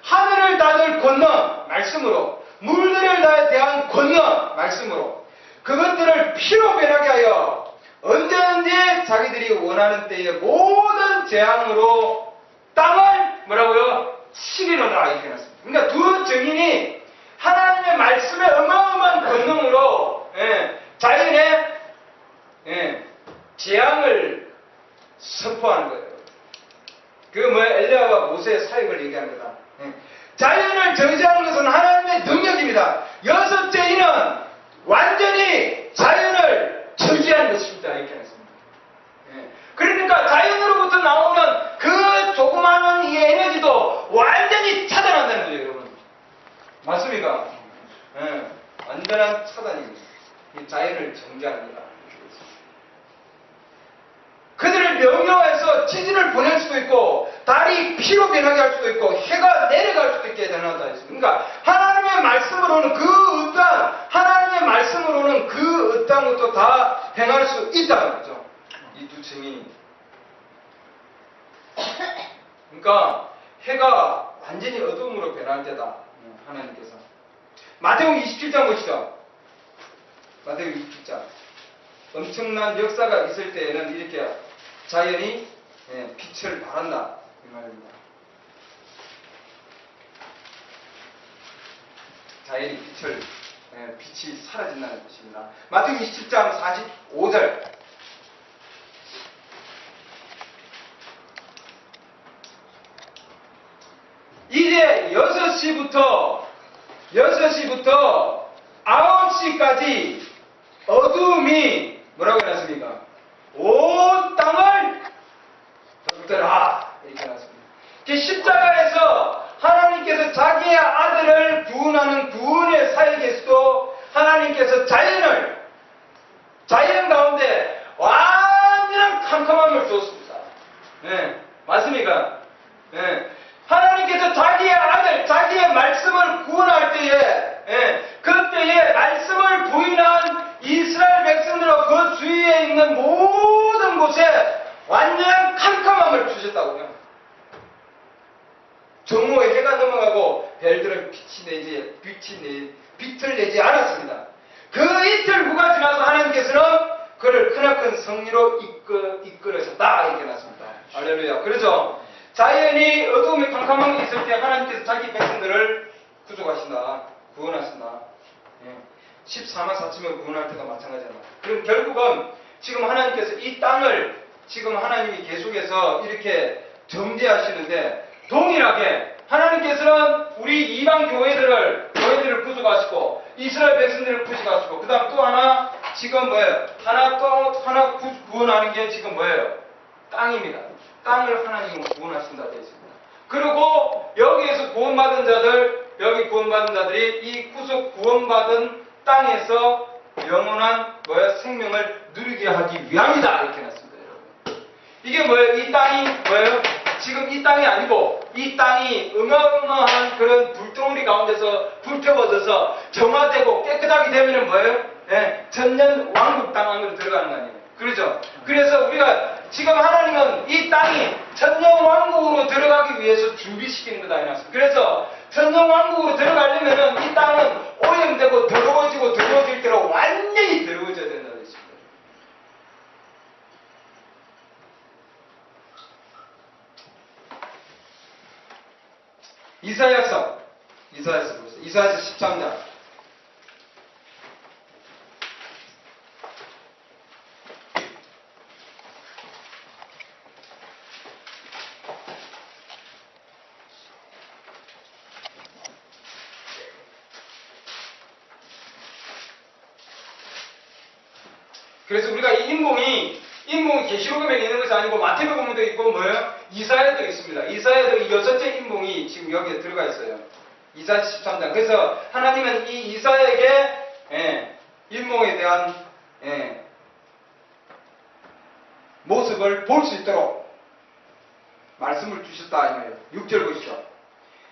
하늘을 닫을 권능 말씀으로 물들에 대한 권능 말씀으로 그것들을 피로 변하게 하여 언제든지 자기들이 원하는 때에 모든 재앙으로 땅을 뭐라고요? 치리로다 이렇게 해놨습니다. 그러니까 두 증인이 하나님의 말씀의 어마어마한 권능으로 자연의 재앙을 선포하는 거예요. 그 엘리야와 모세의 사역을 얘기하는 거다. 자연을 저지하는 것은 하나님의 능력입니다. 여섯째 이는 완전히 자연을 저지하는 것입니다. 이렇게 했습니다. 그러니까 자연으로부터 나오는 그 조그마한 이 에너지도 완전히 차단한다는 거예요, 여러분. 맞습니까? 완전한 차단입니다. 이 자연을 정지합니다. 그들을 명령해서 지진을 보낼 수도 있고 달이 피로 변하게 할 수도 있고 해가 내려갈 수도 있게 되는다 했습니다. 그러니까 하나님의 말씀으로는 하나님의 말씀으로는 그 어떠한 것도 다 행할 수 있다는 거죠. 이 두 증인이. 그러니까 해가 완전히 어둠으로 변할 때다. 하나님께서. 마태복음 27장 보시죠. 마태복음 27장. 엄청난 역사가 있을 때에는 이렇게 자연이 빛을 발한다 이 말입니다. 자연이 빛이 사라진다는 뜻입니다. 마태복음 27장 45절 이제 6시부터 9시까지 어둠이 뭐라고 해놨습니까? 온 땅을 덮더라 이렇게 해놨습니다. 십자가에서 하나님께서 자기의 아들을 구원하는 구원의 사역에서도 하나님께서 자연 가운데 완전한 말씀을 주었습니다. 예, 맞습니까? 예, 하나님께서 자기의 아들, 자기의 말씀을 구원할 때에, 그때에 말씀을 부인한 이스라엘 백성들과 그 주위에 있는 모든 곳에 완전한 캄캄함을 주셨다고요. 정오에 해가 넘어가고 별들은 빛을 내지 않았습니다. 그 이틀 후가 지나서 하나님께서는 그를 크나큰 성리로 이끌으셨다 이렇게 나왔습니다. 할렐루야. 그래서 자연이 어두움에 캄캄한 게 있을 때 하나님께서 자기 백성들을 구속하신다, 구원하신다. 14만 4천을 구원할 때도 마찬가지잖아. 그럼 결국은 지금 하나님께서 이 땅을 지금 하나님이 계속해서 이렇게 정죄하시는데 동일하게 하나님께서는 우리 이방 교회들을 구속하시고 이스라엘 백성들을 구속하시고 그 다음 또 하나 지금 뭐예요? 하나 구원하는 게 지금 뭐예요? 땅입니다. 땅을 하나님은 구원하신다 되어 있습니다. 그리고 여기에서 구원받은 자들, 여기 구원받은 자들이 이 구원받은 땅에서 영원한 생명을 누리게 하기 위함이다 이렇게 놨습니다. 여러분. 이게 뭐예요? 이 땅이 뭐예요? 지금 이 땅이 아니고 이 땅이 어마어마한 그런 불덩어리 가운데서 불태워져서 정화되고 깨끗하게 되면은 뭐예요? 천년 왕국 땅 안으로 들어가는 거 아니에요? 그렇죠? 그래서 우리가 지금 하나님은 이 땅이 천년 왕국으로 들어가기 위해서 준비시키는 거다 해놨습니다. 그래서 천년 왕국으로 들어가려면은 이 땅은 오염되고 더러워질 대로 완전히 더러워져야 된다고 했습니다. 이사야서 보세요. 이사야서 13장. 그래서 우리가 이 인봉이 계시록에 있는 것이 아니고 마태복음도 있고 뭐예요? 이사야도 있습니다. 이사야도 이 여섯째 인봉이 지금 여기에 들어가 있어요. 이사야 13장. 그래서 하나님은 이 이사야에게 인봉에 대한 모습을 볼 수 있도록 말씀을 주셨다 이 말이에요. 6절 보시죠.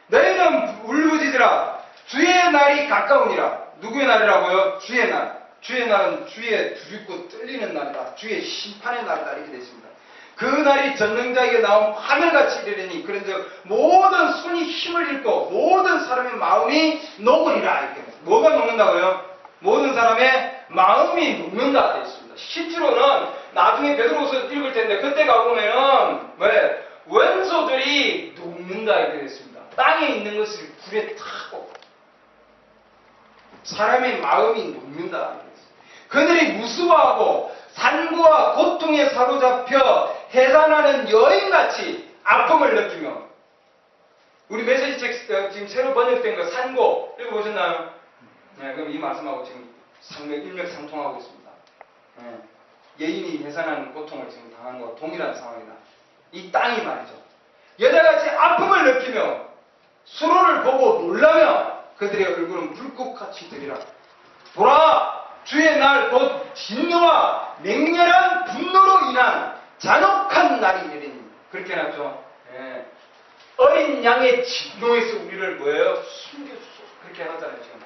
너희는 울부짖으라. 주의 날이 가까우니라. 누구의 날이라고요? 주의 날. 주의 날은 주의 두렵고 떨리는 날이다. 주의 심판의 날이다. 이렇게 되어 있습니다. 그 날이 전능자에게 나온 하늘같이 이르리니 그런즉 모든 손이 힘을 잃고 모든 사람의 마음이 녹으리라. 이렇게 뭐가 녹는다고요? 모든 사람의 마음이 녹는다 되어 있습니다. 실제로는 나중에 베드로서 읽을 텐데 그때 가보면은 원소들이 녹는다 이렇게 되어 있습니다. 땅에 있는 것을 불에 타고 사람의 마음이 녹는다. 그들이 무수하고 산고와 고통에 사로잡혀 해산하는 여인같이 아픔을 느끼며 우리 메시지 책 지금 새로 번역된 거 산고 읽어보셨나요? 네, 그럼 이 말씀하고 지금 일맥상통하고 있습니다. 여인이 해산하는 고통을 지금 당하는 것과 동일한 상황이다. 이 땅이 말이죠. 여자같이 아픔을 느끼며 수로를 보고 놀라며 그들의 얼굴은 불꽃같이 들이라. 보라! 주의 날 곧 진노와 맹렬한 분노로 인한 잔혹한 날이 이르니 그렇게 해놨죠. 어린 양의 진노에서 우리를 뭐예요? 숨겨주소. 그렇게 해놨잖아요. 지금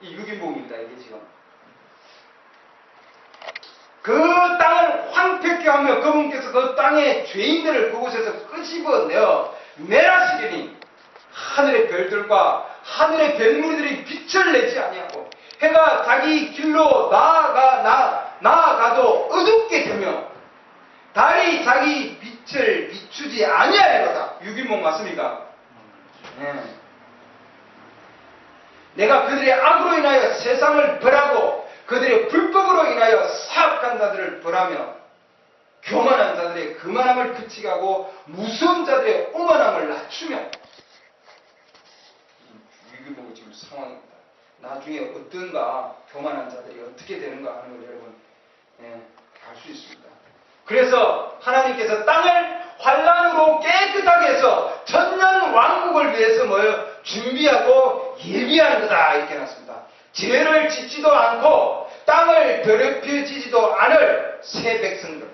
이 6인봉입니다. 이게 지금 그 땅을 황폐케 하며 그분께서 그 땅의 죄인들을 그곳에서 끄집어내어 멸하시리니 하늘의 별들과 하늘의 별무리들이 빛을 내지 아니하고 해가 자기 길로 나아가도 어둡게 되며 달이 자기 빛을 비추지 아니하리로다. 6인봉 맞습니까? 내가 그들의 악으로 인하여 세상을 벌하고 그들의 불법으로 인하여 사악한 자들을 벌하며 교만한 자들의 그만함을 그치게 하고 무서운 자들의 오만함을 낮추며 6인봉이 지금 상황입니다. 나중에 어떤가 교만한 자들이 어떻게 되는가 하는 걸 여러분 알 수 있습니다. 그래서 하나님께서 땅을 환란으로 깨끗하게 해서 천년 왕국을 위해서 준비하고 예비하는 거다 이렇게 놨습니다. 죄를 짓지도 않고 땅을 더럽혀지지도 않을 새 백성들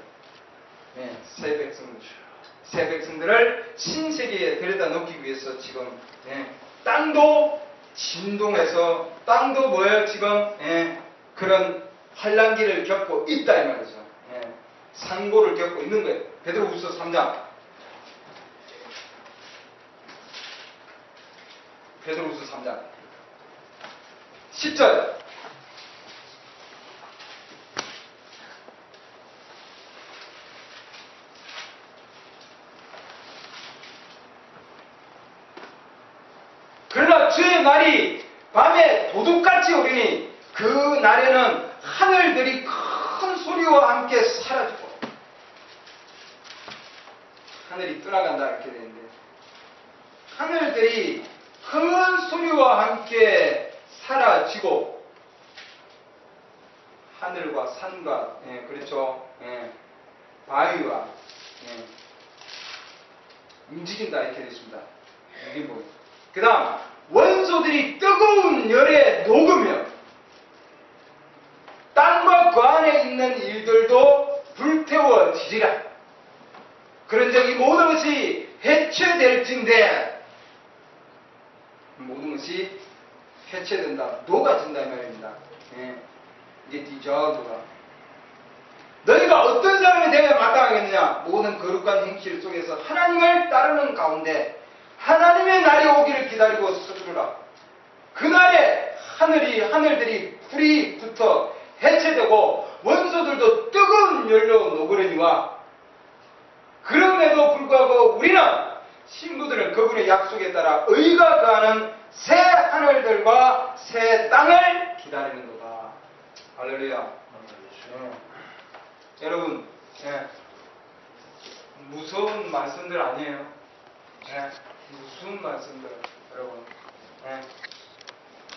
새 백성들을 신세계에 데려다 놓기 위해서 지금 땅도 진동해서 땅도 뭐예요 지금 그런 환란기를 겪고 있다 이 말이죠. 상고를 겪고 있는 거예요. 베드로후서 3장. 베드로후서 3장 10절. 그러나 주의 날이 밤에 도둑같이 오리니 그 날에는 하늘들이 큰 소리와 함께 사라지고, 하늘이 떠나간다 이렇게 되는데, 하늘들이 큰 소리와 함께 사라지고, 하늘과 산과 그렇죠, 바위와 움직인다 이렇게 되십니다. 그 다음 원소들이 뜨거운 열에 녹으며 땅과 그 안에 있는 일들도 불태워지리라. 그런즉 이 모든 것이 해체될진데, 모든 것이 해체된다, 녹아진다 이 말입니다. 이게 디저드가 너희가 어떤 사람이 되어야 마땅하겠느냐? 모든 거룩한 행실 속에서 하나님을 따르는 가운데 하나님의 날이 오기를 기다리고 서두르라. 그날에 하늘들이 불이 붙어 해체되고 원소들도 뜨거운 열로 녹으려니와, 그럼에도 불구하고 우리는 신부들은 그분의 약속에 따라 의가 거하는 새 하늘들과 새 땅을 기다리는도다. 할렐루야. 여러분, 무서운 말씀들 아니에요? 무슨 말씀들, 여러분.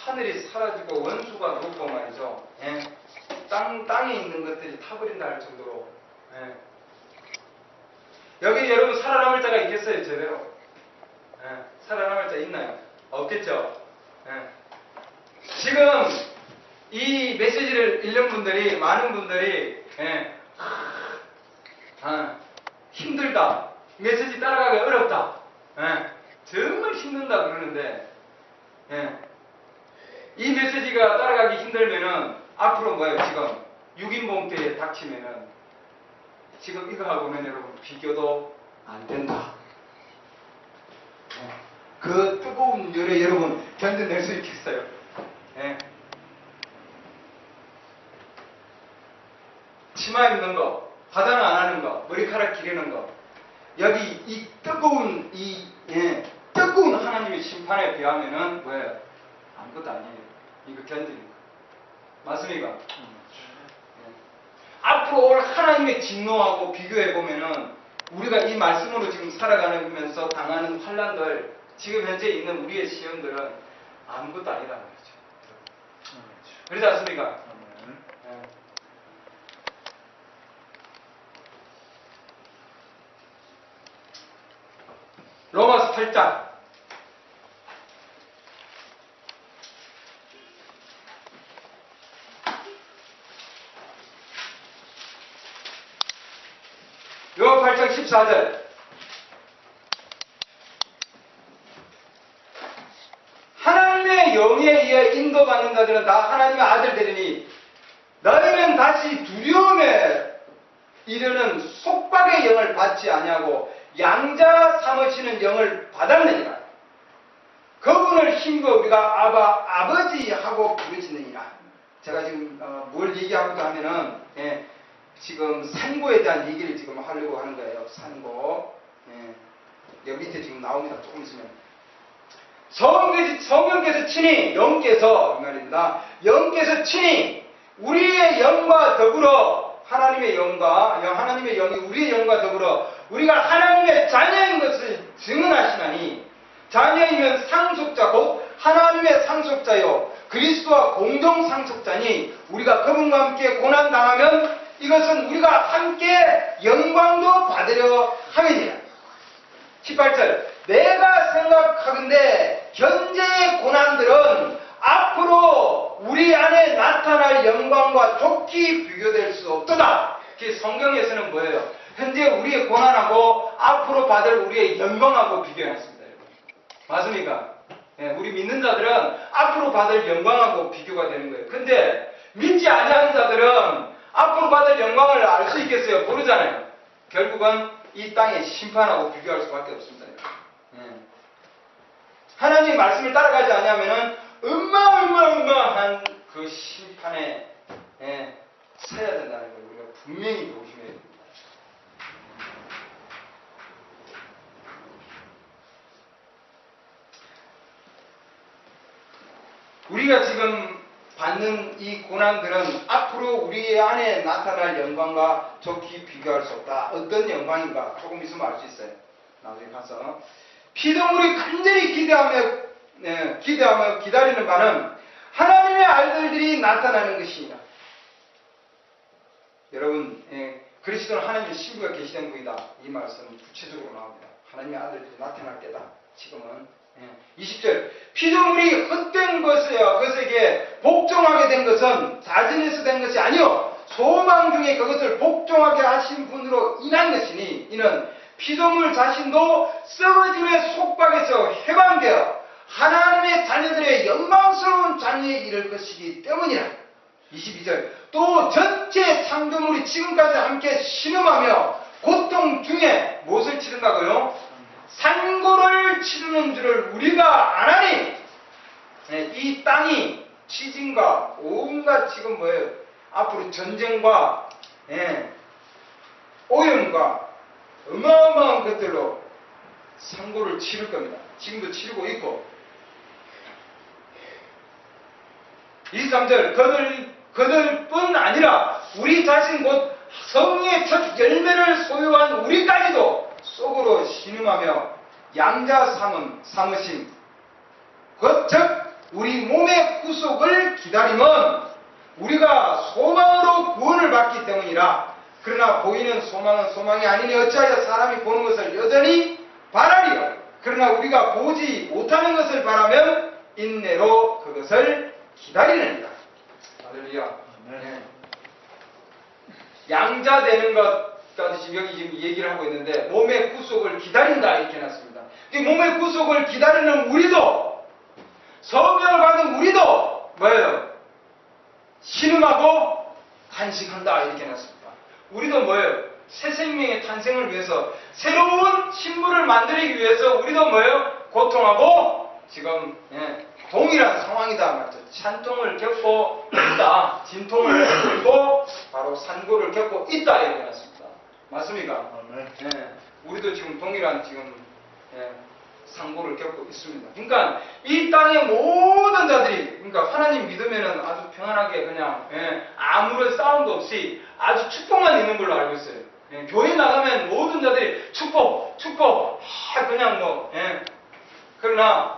하늘이 사라지고 원수가 녹고 말이죠. 땅에 있는 것들이 타버린다 할 정도로. 여기 여러분 살아남을 자가 있겠어요, 제대로? 살아남을 자 있나요? 없겠죠? 지금 이 메시지를 읽는 분들이, 많은 분들이, 힘들다, 메시지 따라가기 어렵다, 정말 힘든다 그러는데, 이 메시지가 따라가기 힘들면은 앞으로 뭐예요? 지금 6인봉 때에 닥치면은 지금 이거하고는 여러분 비교도 안 된다. 그 뜨거운 열에 여러분 견뎌낼 수 있겠어요? 치마 입는 거, 화장 안 하는 거, 머리카락 기르는 거, 여기 이 뜨거운 뜨거운 하나님의 심판에 비하면은 뭐예요? 아무것도 아니에요. 이거 견디는 거. 맞습니까? 앞으로 올 하나님의 진노하고 비교해 보면은 우리가 이 말씀으로 지금 살아가면서 당하는 환란들, 지금 현재 있는 우리의 시험들은 아무것도 아니다 말이죠. 그렇지 않습니까? 로마서 8장. 로마 8장 14절. 하나님의 영에 의해 인도받는 자들은 다 하나님의 아들들이니 너희는 다시 두려움에 이르는 속박의 영을 받지 아니하고 양자 삼으시는 영을 받았느니라. 그분을 힘입어 우리가 아버지 하고 부르시느니라. 제가 지금 뭘 얘기하고도 하면은 지금 산고에 대한 얘기를 지금 하려고 하는 거예요. 산고. 여기 밑에 지금 나옵니다. 조금 있으면. 성령께서 친히, 영께서, 이 말입니다. 영께서 친히 우리의 영과 더불어, 하나님의 영이 우리의 영과 더불어 우리가 하나님의 자녀인 것을 증언하시나니, 자녀이면 상속자 곧 하나님의 상속자요 그리스도와 공동 상속자니, 우리가 그분과 함께 고난당하면 이것은 우리가 함께 영광도 받으려 함이니라. 18절. 내가 생각하건대 현재의 고난들은 앞으로 우리 안에 나타날 영광과 좋게 비교될 수 없도다. 성경에서는 뭐예요? 현재 우리의 고난하고 앞으로 받을 우리의 영광하고 비교해놨습니다. 여러분. 맞습니까? 예, 우리 믿는 자들은 앞으로 받을 영광하고 비교가 되는 거예요. 근데 믿지 아니하는 자들은 앞으로 받을 영광을 알 수 있겠어요? 모르잖아요. 결국은 이 땅의 심판하고 비교할 수밖에 없습니다. 예. 하나님의 말씀을 따라가지 아니하면은 어마어마한 그 심판에 서야 된다는 걸 우리가 분명히 조심해야 됩니다. 우리가 지금 받는 이 고난들은 앞으로 우리 안에 나타날 영광과 좋게 비교할 수 없다. 어떤 영광인가 조금 있으면 알 수 있어요. 나중에 가서 피조물이 간절히 기대하며 기다리는 바는 하나님의 아들들이 나타나는 것이니라. 여러분, 그리스도는 하나님의 신부가 계시된 분이다. 이 말씀은 구체적으로 나옵니다. 하나님의 아들들이 나타날 때다. 지금은 20절 피조물이 헛된 것에게 복종하게 된 것은 자진해서 된 것이 아니요 소망 중에 그것을 복종하게 하신 분으로 인한 것이니 이는 피조물 자신도 썩어짐의 속박에서 해방되어 하나님의 자녀들의 영광스러운 장래에 이를 것이기 때문이라. 22절 또 전체 창조물이 지금까지 함께 신음하며 고통 중에 무엇을 치른다고요? 산고를 치르는 줄을 우리가 아나니. 이 땅이 지진과 온갖 지금 뭐예요? 앞으로 전쟁과 오염과 어마어마한 것들로 산고를 치를 겁니다. 지금도 치르고 있고. 23절 그들뿐 아니라 우리 자신 곧 성의의 첫 열매를 소유한 우리까지도 속으로 신음하며 양자 삼으심 즉 우리 몸의 구속을 기다림은 우리가 소망으로 구원을 받기 때문이라. 그러나 보이는 소망은 소망이 아니니 어찌하여 사람이 보는 것을 여전히 바라리요. 그러나 우리가 보지 못하는 것을 바라면 인내로 그것을 기다리느니라. 할렐루야. 네. 양자되는 것까지 지금 여기 지금 얘기를 하고 있는데 몸의 구속을 기다린다 이렇게 해놨습니다. 이 몸의 구속을 기다리는 우리도 성령을 받은 우리도 뭐예요? 신음하고 탄식한다 이렇게 해놨습니다. 우리도 뭐예요? 새 생명의 탄생을 위해서 새로운 신부를 만들기 위해서 우리도 뭐예요? 고통하고 지금 동일한 상황이다 말이죠. 찬통을 겪고 있다. 진통을 겪고 바로 산고를 겪고 있다 이렇게 해놨습니다. 맞습니까? 우리도 지금 동일한 지금 상고를 겪고 있습니다. 그러니까 이 땅의 모든 자들이 그러니까 하나님 믿으면은 아주 평안하게 그냥 아무런 싸움도 없이 아주 축복만 있는 걸로 알고 있어요. 교회 나가면 모든 자들이 축복 그냥 뭐 그러나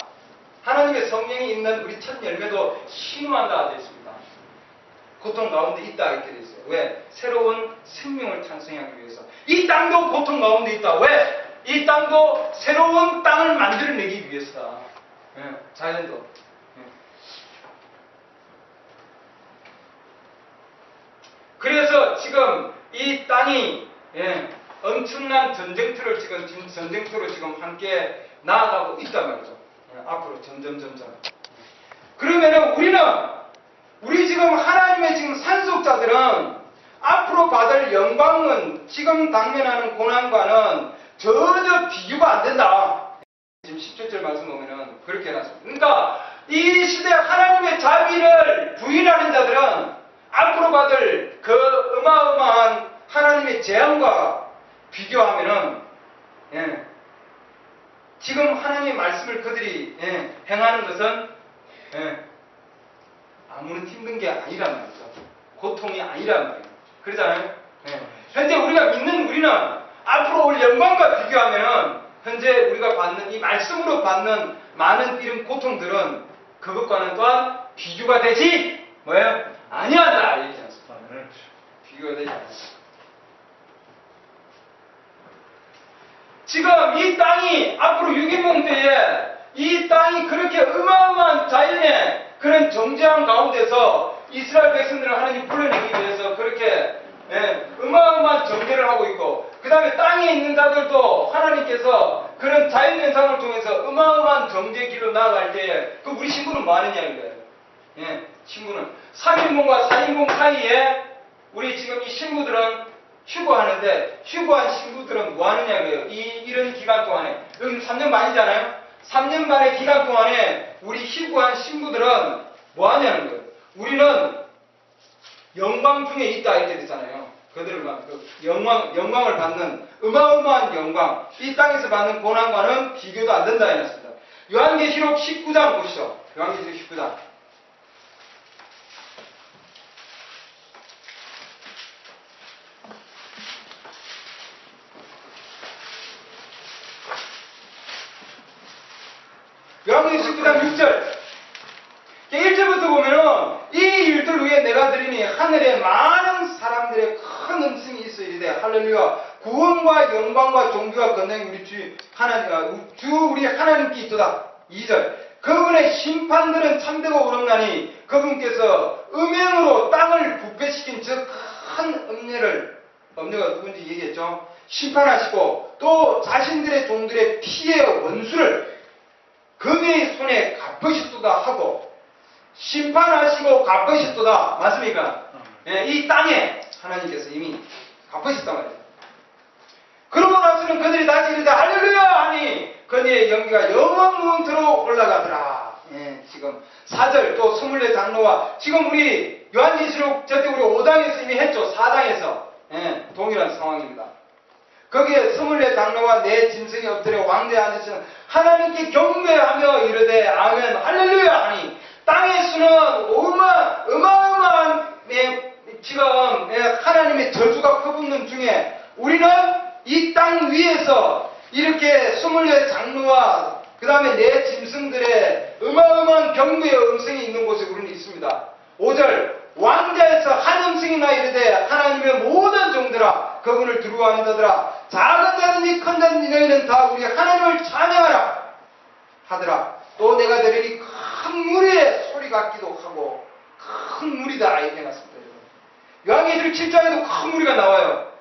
하나님의 성령이 있는 우리 첫 열매도 신음한다 되어 있습니다. 고통 가운데 있다 이렇게 되어 있어요. 왜? 새로운 생명을 탄생하기 위해서. 이 땅도 고통 가운데 있다. 왜? 이 땅도 새로운 땅을 만들어내기 위해서다. 자연도. 그래서 지금 이 땅이 엄청난 전쟁터를 지금 함께 나아가고 있단 말이죠. 앞으로 점점. 그러면은 우리 지금 하나님의 지금 산속자들은 앞으로 받을 영광은 지금 당면하는 고난과는 전혀 비교가 안 된다. 지금 17절 말씀 보면은 그렇게 해놨습니다. 그러니까 이 시대 하나님의 자비를 부인하는 자들은 앞으로 받을 그 어마어마한 하나님의 재앙과 비교하면은 지금 하나님의 말씀을 그들이 행하는 것은 아무런 힘든 게 아니란 말이죠. 고통이 아니란 말이에요. 그러잖아요. 현재 우리가 믿는 우리는 앞으로 올 영광과 비교하면은 현재 우리가 받는 이 말씀으로 받는 많은 이런 고통들은 그것과는 또한 비교가 되지 뭐예요? 아니하다 얘기하지 않습니까? 비교가 되지 않습니다. 지금 이 땅이 앞으로 유기몽 때에 이 땅이 그렇게 어마어마한 자연의 그런 정죄함 가운데서 이스라엘 백성들을 하나님 불러내기 위해서 그렇게 어마어마한 정죄를 하고 있고 그 땅에 있는 자들도 하나님께서 그런 자연현상을 통해서 어마어마한 경제기로 나아갈 때에 그 우리 신부는 뭐 하느냐 이거예요. 예, 신부는 3인봉과 4인봉 사이에 우리 지금 이 신부들은 휴거하는데 휴거한 신부들은 뭐 하느냐 이거예요. 이런 기간 동안에 여기는 3년 반이잖아요. 3년 반의 기간 동안에 우리 휴거한 신부들은 뭐 하냐는 거예요. 우리는 영광 중에 있다 이렇게 됐잖아요. 그들만 영광을 받는 어마어마한 영광, 이 땅에서 받는 고난과는 비교도 안 된다 이랬습니다. 요한계시록 19장 보시죠. 요한계시록 19장. 요한계시록 19장 6절. 1절부터 보면은 이 일들 위에 내가 드리니 하늘에 많은 사람들의 큰 음성이 있으리되 할렐루야 구원과 영광과 존귀와 권능이 우리 주 우리 하나님께 있도다. 2절 그분의 심판들은 참되고 옳음나니 그분께서 음행으로 땅을 부패시킨 저 큰 음녀가 누군지 얘기했죠. 심판하시고 또 자신들의 종들의 피의 원수를 그의 손에 갚으셨도다 하고 심판하시고 갚으셨도다. 맞습니까? 예, 이 땅에 하나님께서 이미 갚으셨단 말이에요. 그러고 나서는 그들이 다시 이르되 할렐루야 하니 그들의 연기가 영원토록 올라가더라. 예, 지금 4절 또 스물네 장로와 지금 우리 요한계시록 저때 우리 5장에서 이미 했죠. 4장에서 예, 동일한 상황입니다. 거기에 스물네 장로와 내 짐승이 엎드려 왕좌에 앉으시는 하나님께 경배하며 이르되 아멘 할렐루야 하니 땅의 수는 어마어마한 지금 하나님의 저주가 퍼붓는 중에 우리는 이 땅 위에서 이렇게 24 장로와 그 다음에 내 짐승들의 어마어마한 경배의 음성이 있는 곳에 우리는 있습니다. 5절 왕자에서 한 음성이나 이르되 하나님의 모든 종들아 그분을 두려워하는다더라. 작은 자든지 큰 자든지 너희는 다 우리 하나님을 찬양하라 하더라. 또 내가 들으니 큰 무리의 소리 같기도 하고 큰 무리다 이렇게 해놨습니다. 요한계시록 7장에도 큰 무리가 나와요.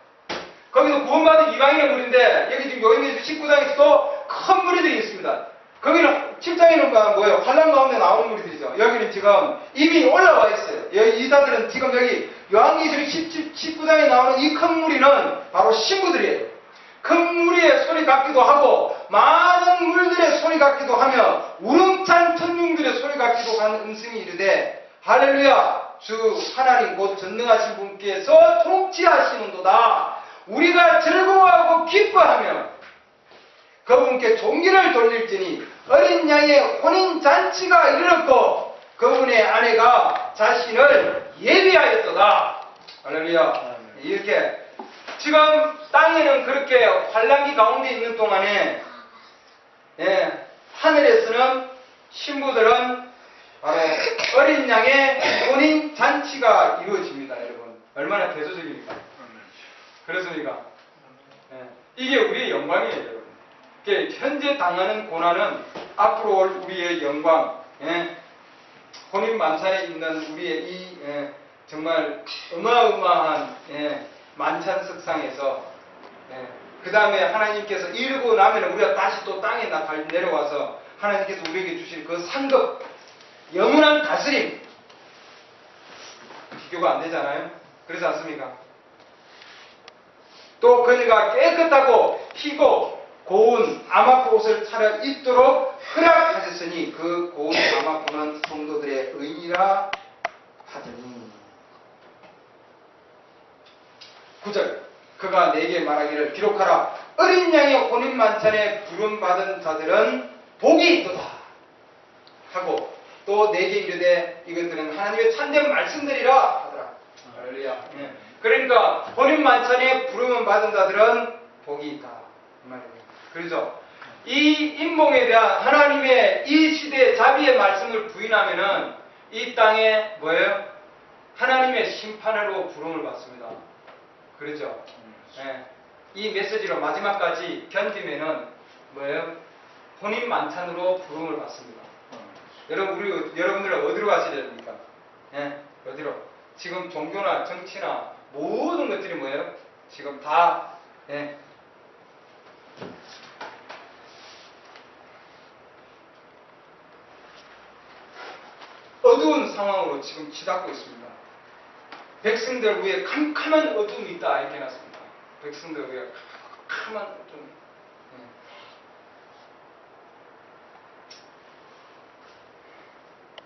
거기도 구원받은 이방인의 무리인데 여기 지금 요한계시록 19장에서도 큰 무리들이 있습니다. 거기는 7장에는 뭐예요? 환란 가운데 나오는 무리들이죠. 여기는 지금 이미 올라와 있어요. 이사들은 지금 여기 요한계시록 19장에 나오는 이 큰 무리는 바로 신부들이에요. 큰 무리의 소리 같기도 하고 많은 물들의 소리 같기도 하며 우렁찬 천둥들의 소리 같기도 하는 음성이 이르되 할렐루야 주 하나님 곧 전능하신 분께서 통치하시는도다. 우리가 즐거워하고 기뻐하며 그분께 종기를 돌릴지니 어린 양의 혼인잔치가 이르렀고 그분의 아내가 자신을 예비하였도다. 할렐루야. 이렇게 지금 땅에는 그렇게 환란기 가운데 있는 동안에 하늘에서는 신부들은 바로 어린 양의 혼인 잔치가 이루어집니다. 여러분 얼마나 대조적입니까? 그렇습니까? 이게 우리의 영광이에요. 여러분. 현재 당하는 고난은 앞으로 올 우리의 영광, 혼인 만찬에 있는 우리의 이 정말 어마어마한 만찬석상에서 그 다음에 하나님께서 이루고 나면 우리가 다시 또 땅에 내려와서 하나님께서 우리에게 주실 그 상급 영원한 다스림 비교가 안 되잖아요. 그렇지 않습니까? 또 그녀가 깨끗하고 희고 고운 아마포 옷을 차려 입도록 허락하셨으니 그 고운 아마포는 성도들의 의미라 하더니 9절 그가 내게 말하기를 기록하라. 어린 양의 혼인 만찬에 부름받은 자들은 복이 있도다 하고 또 내게 이르되 이것들은 하나님의 참된 말씀들이라 하더라. 할렐루야. 그러니까 혼인 만찬에 부름을 받은 자들은 복이 있다. 이 말이에요. 그렇죠? 이 인봉에 대한 하나님의 이 시대의 자비의 말씀을 부인하면은 이 땅에 뭐예요? 하나님의 심판으로 부름을 받습니다. 그렇죠? 이 메시지로 마지막까지 견디면은 뭐예요? 혼인 만찬으로 부름을 받습니다. 여러분들은 어디로 가셔야 됩니까? 어디로? 지금 종교나 정치나 모든 것들이 뭐예요? 지금 다 어두운 상황으로 지금 치닫고 있습니다. 백성들 위에 캄캄한 어둠이 있다 이렇게 해놨습니다. 백성들 위에 캄캄한 어둠.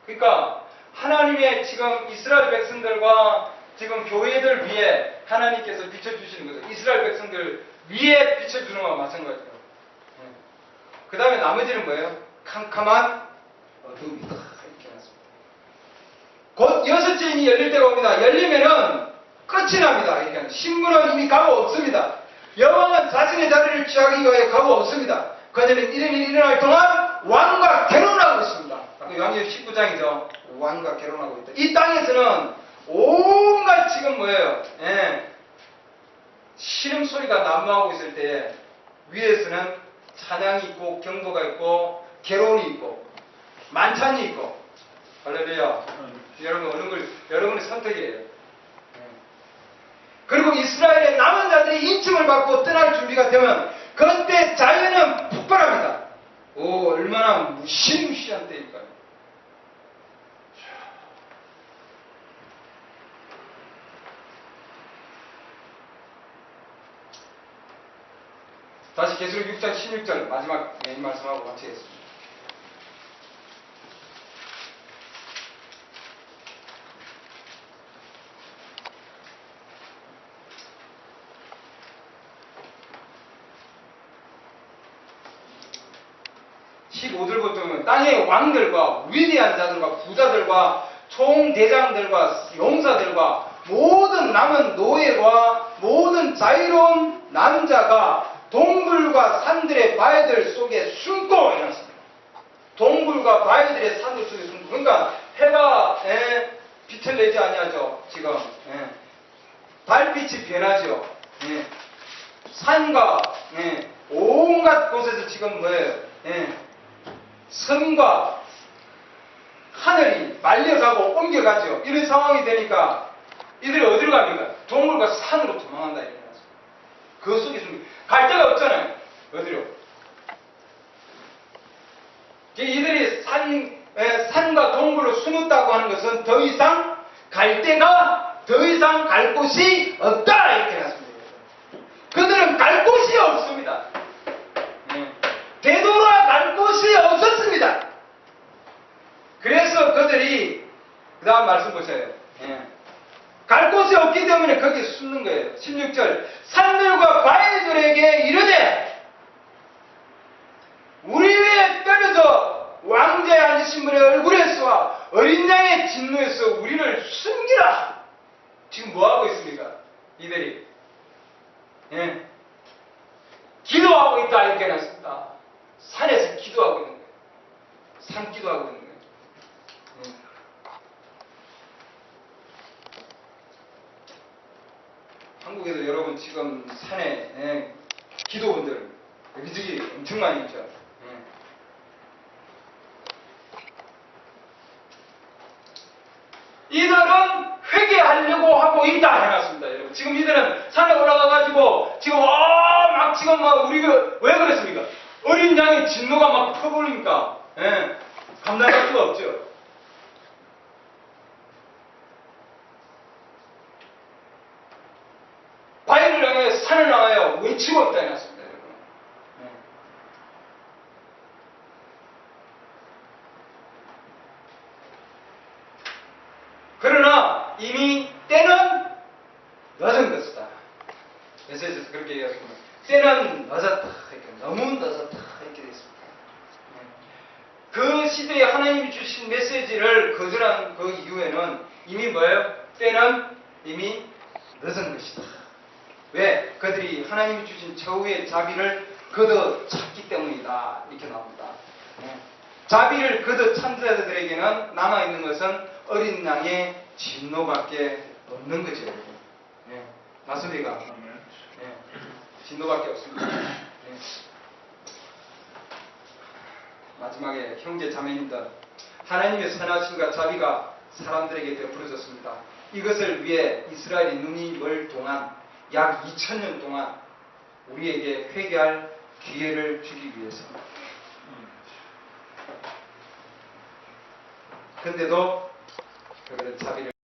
그러니까 하나님의 지금 이스라엘 백성들과 지금 교회들 위에 하나님께서 비춰주시는 거죠. 이스라엘 백성들 위에 비춰주는 것과 마찬가지예요. 그 다음에 나머지는 뭐예요? 캄캄한 어둠이다 이렇게 해놨습니다. 곧 여섯째 인이 열릴 때가 옵니다. 열리면은 끝이 납니다. 이렇게 신분은 이미 가고 없습니다. 여왕은 자신의 자리를 취하기 위해 가고 없습니다. 그들은 이런 일이 일어날 동안 왕과 결혼하고 있습니다. 요한계시록 19장이죠. 왕과 결혼하고 있다. 이 땅에서는 온갖 지금 뭐예요? 신음소리가 난무하고 있을 때 위에서는 찬양이 있고 경도가 있고 결혼이 있고 만찬이 있고 할렐루야. 여러분 어느 걸 여러분의 선택이에요. 그리고 이스라엘의 남은 자들이 인침을 받고 떠날 준비가 되면 그때 자연은 폭발합니다. 오 얼마나 무시무시한 때일까요? 다시 계시록 6장 16절 마지막 이 말씀하고 마치겠습니다. 땅의 왕들과 위대한 자들과 부자들과 총대장들과 용사들과 모든 남은 노예와 모든 자유로운 남자가 동굴과 산들의 바위들 속에 숨고 일어났습니다. 동굴과 바위들의 산들 속에 숨고 그러니까 해가 빛을 내지 아니하죠. 지금 달빛이 변하죠. 산과 온갖 곳에서 지금 뭐예요? 섬과 하늘이 말려가고 옮겨가죠. 이런 상황이 되니까 이들이 어디로 갑니까? 동굴과 산으로 도망한다 이렇게 해놨습니다. 그 속에 갈 데가 없잖아요. 어디로? 이들이 산과 동굴로 숨었다고 하는 것은 더 이상 갈 데가 더 이상 갈 곳이 없다 이렇게 해놨습니다. 그들은 갈 곳이 없습니다. 되돌아갈 곳이 없었습니다. 그래서 그들이 그 다음 말씀 보세요. 갈 곳이 없기 때문에 거기에 숨는 거예요. 16절 산들과 바위들에게 이르되 우리 위에 떨어져 왕자에 앉으신 분의 얼굴에서와 어린 양의 진노에서 우리를 숨기라. 지금 뭐하고 있습니까? 이들이 기도하고 있다 이렇게 해놨습니다. 산에서 기도하고 있는 거예요. 산 기도하고 있는 거예요. 한국에도 여러분 지금 산에 기도원들 여기저기 엄청 많이 있죠. 이들은 회개하려고 하고 있다 해놨습니다. 여러분. 지금 이들은 산에 올라가가지고 지금 막 지금 막 우리가 왜 그랬습니까? 어린 양의 진노가 막 퍼부으니까 감당할 수가 없죠. 바위를 향해 산을 향하여 외치고 있다 해놨습니다. 여러분. 그러나 이미 때는 늦은 것이다. 메시지에서 그렇게 얘기했습니다. 때는 늦었다. 너무 늦었다. 이렇게 되어 있습니다. 그 시대에 하나님이 주신 메시지를 거절한 그 이후에는 이미 뭐예요? 때는 이미 늦은 것이다. 왜? 그들이 하나님이 주신 최후의 자비를 걷어찼기 때문이다. 이렇게 나옵니다. 자비를 걷어찬 자들에게는 남아있는 것은 어린 양의 진노밖에 없는 거죠. 맞습니까? 진노밖에 없습니다. 마지막에 형제 자매님들, 하나님의 선하심과 자비가 사람들에게 베풀어졌습니다. 이것을 위해 이스라엘이 눈이 멀 동안 약 2000년 동안 우리에게 회개할 기회를 주기 위해서. 근데도 그런 자비를